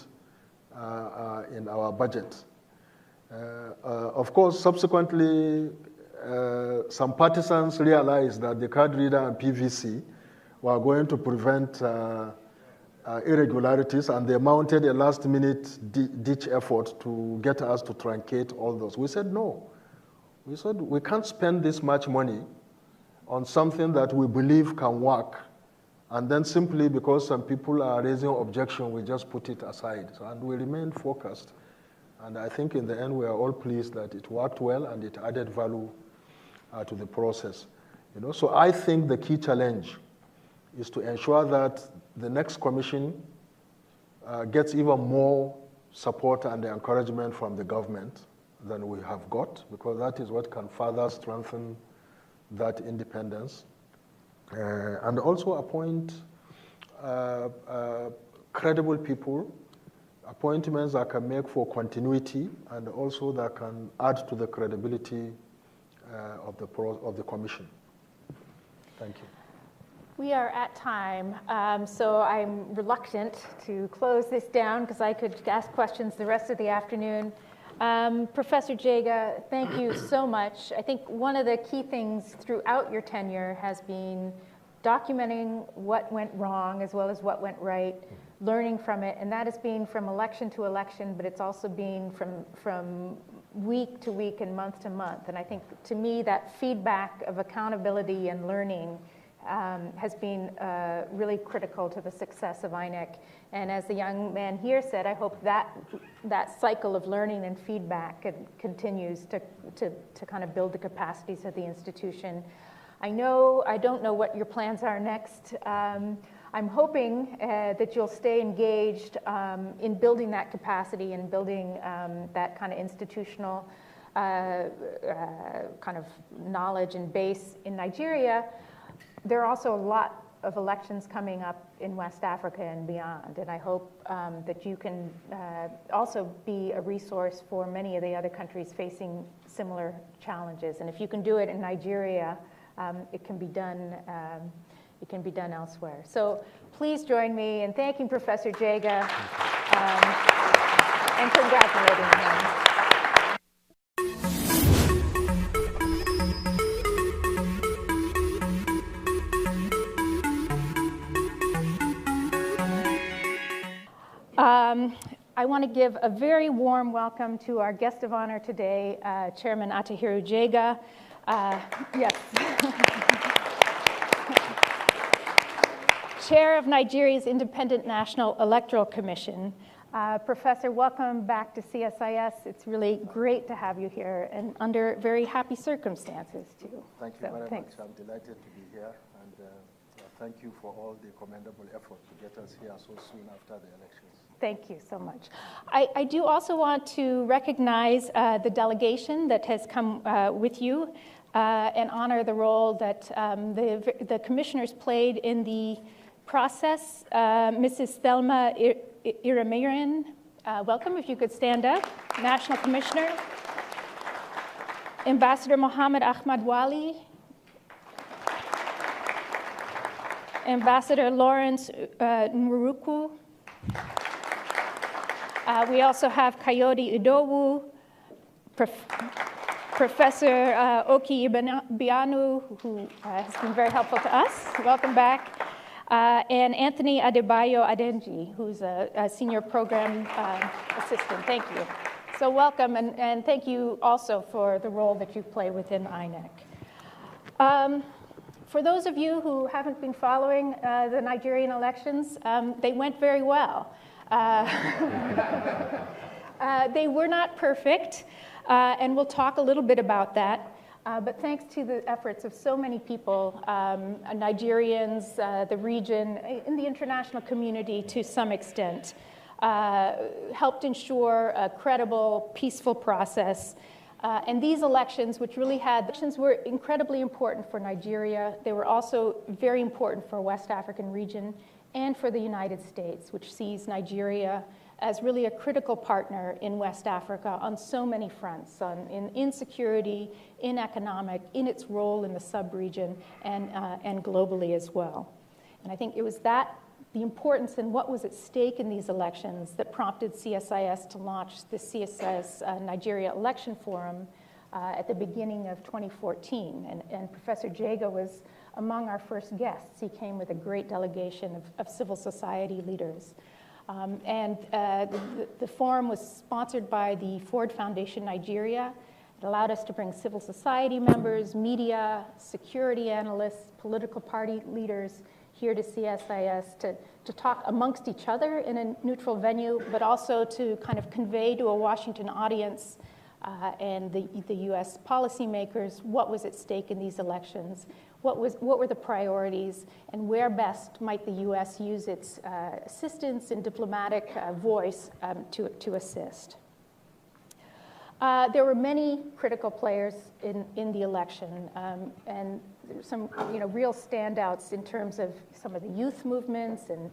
in our budget. Of course, subsequently, some partisans realized that the card reader and PVC were going to prevent irregularities, and they mounted a last-minute ditch effort to get us to truncate all those. We said no. We said we can't spend this much money on something that we believe can work, and then simply because some people are raising objection, we just put it aside. So, and we remained focused. And I think in the end, we are all pleased that it worked well and it added value to the process. You know, so I think the key challenge is to ensure that the next commission gets even more support and encouragement from the government than we have got, because that is what can further strengthen that independence. And also appoint credible people, appointments that can make for continuity and also that can add to the credibility of the commission. Thank you. We are at time, so I'm reluctant to close this down because I could ask questions the rest of the afternoon. Professor Jega, thank you so much. I think one of the key things throughout your tenure has been documenting what went wrong as well as what went right, learning from it, and that has been from election to election, but it's also been from week to week and month to month. And I think, to me, that feedback of accountability and learning has been really critical to the success of INEC. And as the young man here said, I hope that cycle of learning and feedback continues to kind of build the capacities of the institution. I don't know what your plans are next. I'm hoping that you'll stay engaged in building that capacity and building that kind of institutional kind of knowledge and base in Nigeria. There are also a lot of elections coming up in West Africa and beyond, and I hope that you can also be a resource for many of the other countries facing similar challenges. And if you can do it in Nigeria, it can be done. It can be done elsewhere. So please join me in thanking Professor Jega and congratulating him. I want to give a very warm welcome to our guest of honor today, Chairman Attahiru Jega. Yes. Chair of Nigeria's Independent National Electoral Commission. Professor, welcome back to CSIS. It's really great to have you here and under very happy circumstances, too. Thank you very thanks. much. I'm delighted to be here, and thank you for all the commendable effort to get us here so soon after the elections. Thank you so much. I do also want to recognize the delegation that has come with you and honor the role that the commissioners played in the process. Mrs. Thelma Iramiran, welcome, if you could stand up. National Commissioner. Ambassador Mohammed Ahmad Wali. Ambassador Lawrence Nwaruku. We also have Coyote Idowu, Professor Oki Bianu, who has been very helpful to us. Welcome back. And Anthony Adebayo Adenji, who's a senior program assistant. Thank you. So welcome, and thank you also for the role that you play within INEC. For those of you who haven't been following the Nigerian elections, they went very well. They were not perfect, and we'll talk a little bit about that. But thanks to the efforts of so many people, Nigerians, the region, in the international community to some extent, helped ensure a credible, peaceful process. And these elections, which really were incredibly important for Nigeria. They were also very important for West African region and for the United States, which sees Nigeria as really a critical partner in West Africa on so many fronts, in insecurity, in economic, in its role in the sub-region, and globally as well. And I think it was the importance and what was at stake in these elections that prompted CSIS to launch the CSIS Nigeria Election Forum at the beginning of 2014. And Professor Jega was among our first guests. He came with a great delegation of civil society leaders. The forum was sponsored by the Ford Foundation Nigeria. It allowed us to bring civil society members, media, security analysts, political party leaders here to CSIS to talk amongst each other in a neutral venue, but also to kind of convey to a Washington audience and the US policymakers, what was at stake in these elections, what were the priorities, and where best might the US use its assistance and diplomatic voice to assist. There were many critical players in the election, and some real standouts in terms of some of the youth movements and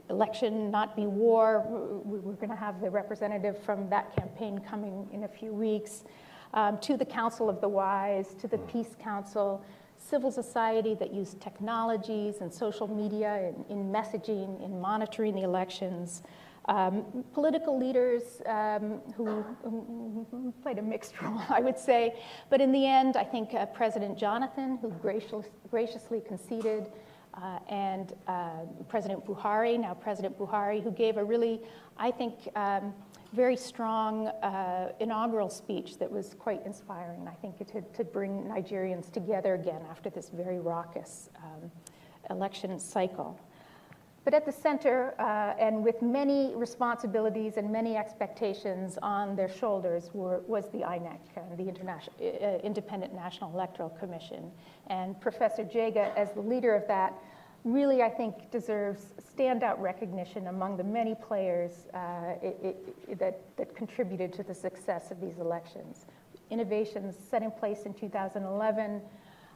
election not be war. We're going to have the representative from that campaign coming in a few weeks, to the Council of the Wise, to the Peace Council, civil society that used technologies and social media in messaging, in monitoring the elections. Political leaders who played a mixed role, I would say. But in the end, I think President Jonathan, who graciously conceded, and President Buhari, now President Buhari, who gave a really, I think, very strong inaugural speech that was quite inspiring, I think, to bring Nigerians together again after this very raucous election cycle. But at the center, and with many responsibilities and many expectations on their shoulders, was the INEC, the Independent National Electoral Commission. And Professor Jega, as the leader of that, really, I think, deserves standout recognition among the many players that contributed to the success of these elections. Innovations set in place in 2011,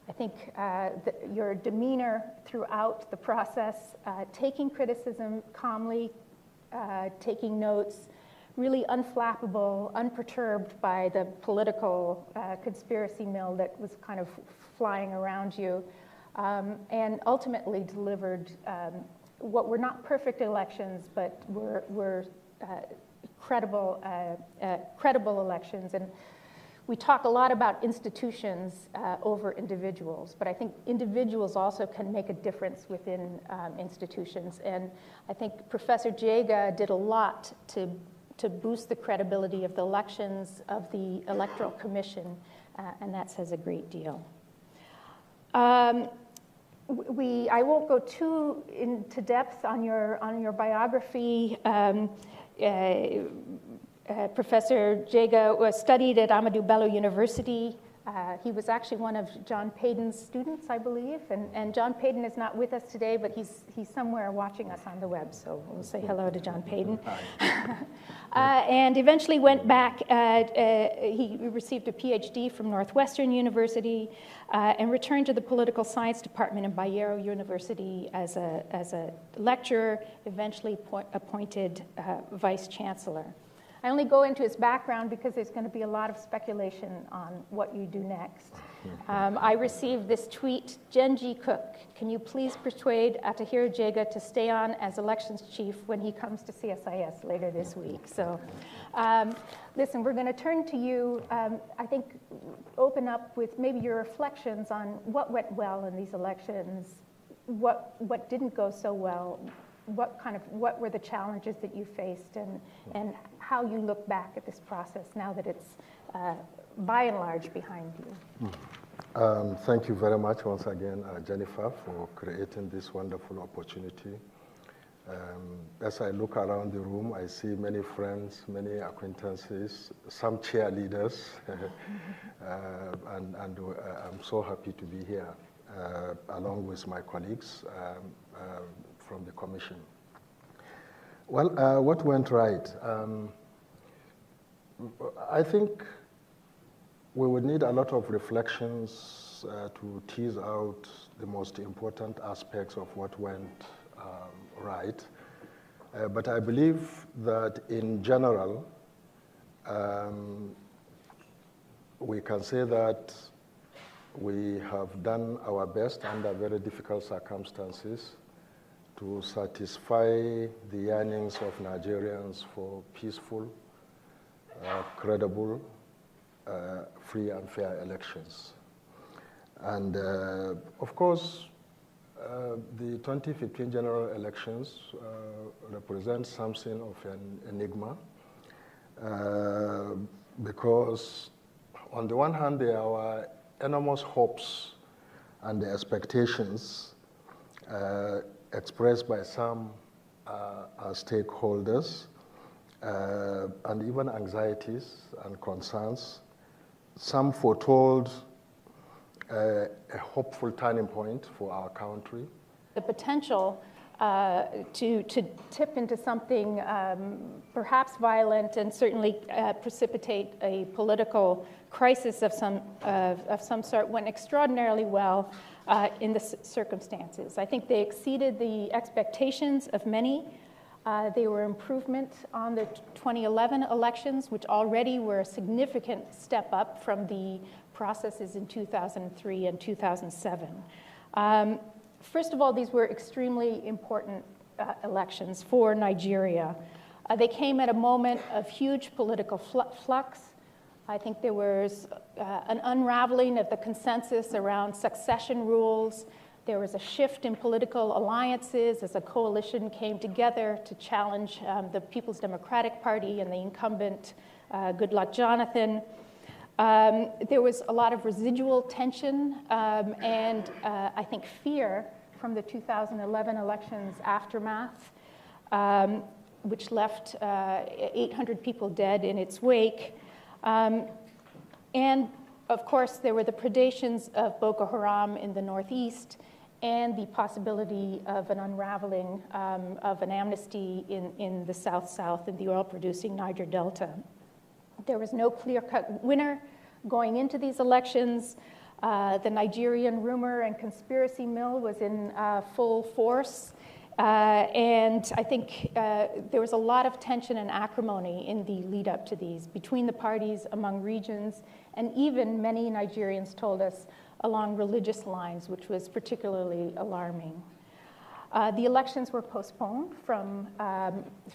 I think your demeanor throughout the process, taking criticism calmly, taking notes, really unflappable, unperturbed by the political conspiracy mill that was kind of flying around you, and ultimately delivered what were not perfect elections, but were credible elections. And we talk a lot about institutions over individuals, but I think individuals also can make a difference within institutions. And I think Professor Jega did a lot to boost the credibility of the elections, of the Electoral Commission, and that says a great deal. I won't go too into depth on your biography. Professor Jega studied at Ahmadu Bello University. He was actually one of John Payden's students, I believe, and John Payden is not with us today, but he's somewhere watching us on the web, so we'll say hello to John Payden. And eventually went back, he received a PhD from Northwestern University, and returned to the political science department in Bayero University as a lecturer, eventually appointed vice chancellor. I only go into his background because there's going to be a lot of speculation on what you do next. I received this tweet, Genji Cook, can you please persuade Attahiru Jega to stay on as elections chief when he comes to CSIS later this week? So listen, we're going to turn to you, I think open up with maybe your reflections on what went well in these elections, what didn't go so well, what were the challenges that you faced, and how you look back at this process now that it's by and large behind you. Thank you very much once again, Jennifer, for creating this wonderful opportunity. As I look around the room, I see many friends, many acquaintances, some cheerleaders, and I'm so happy to be here, along with my colleagues from the Commission. Well, what went right? I think we would need a lot of reflections to tease out the most important aspects of what went right. But I believe that in general, we can say that we have done our best under very difficult circumstances to satisfy the yearnings of Nigerians for peaceful, credible, free and fair elections. And of course, the 2015 general elections represent something of an enigma because on the one hand, there were enormous hopes and expectations expressed by some stakeholders, and even anxieties and concerns. Some foretold a hopeful turning point for our country. The potential to tip into something perhaps violent and certainly precipitate a political crisis of some sort went extraordinarily well in the circumstances. I think they exceeded the expectations of many. They were improvement on the 2011 elections, which already were a significant step up from the processes in 2003 and 2007. First of all, these were extremely important elections for Nigeria. They came at a moment of huge political flux. I think there was an unraveling of the consensus around succession rules. There was a shift in political alliances as a coalition came together to challenge the People's Democratic Party and the incumbent Goodluck Jonathan. There was a lot of residual tension and I think fear from the 2011 elections aftermath, which left 800 people dead in its wake. And of course, there were the predations of Boko Haram in the northeast and the possibility of an unraveling of an amnesty in the south-south in the oil-producing Niger Delta. There was no clear-cut winner going into these elections. The Nigerian rumor and conspiracy mill was in full force. And I think there was a lot of tension and acrimony in the lead up to these between the parties, among regions, and even many Nigerians told us along religious lines, which was particularly alarming. The elections were postponed from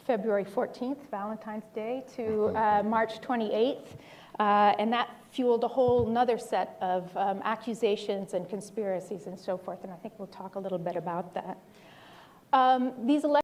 February 14th, Valentine's Day, to March 28th. And that fueled a whole nother set of accusations and conspiracies and so forth. And I think we'll talk a little bit about that. These elections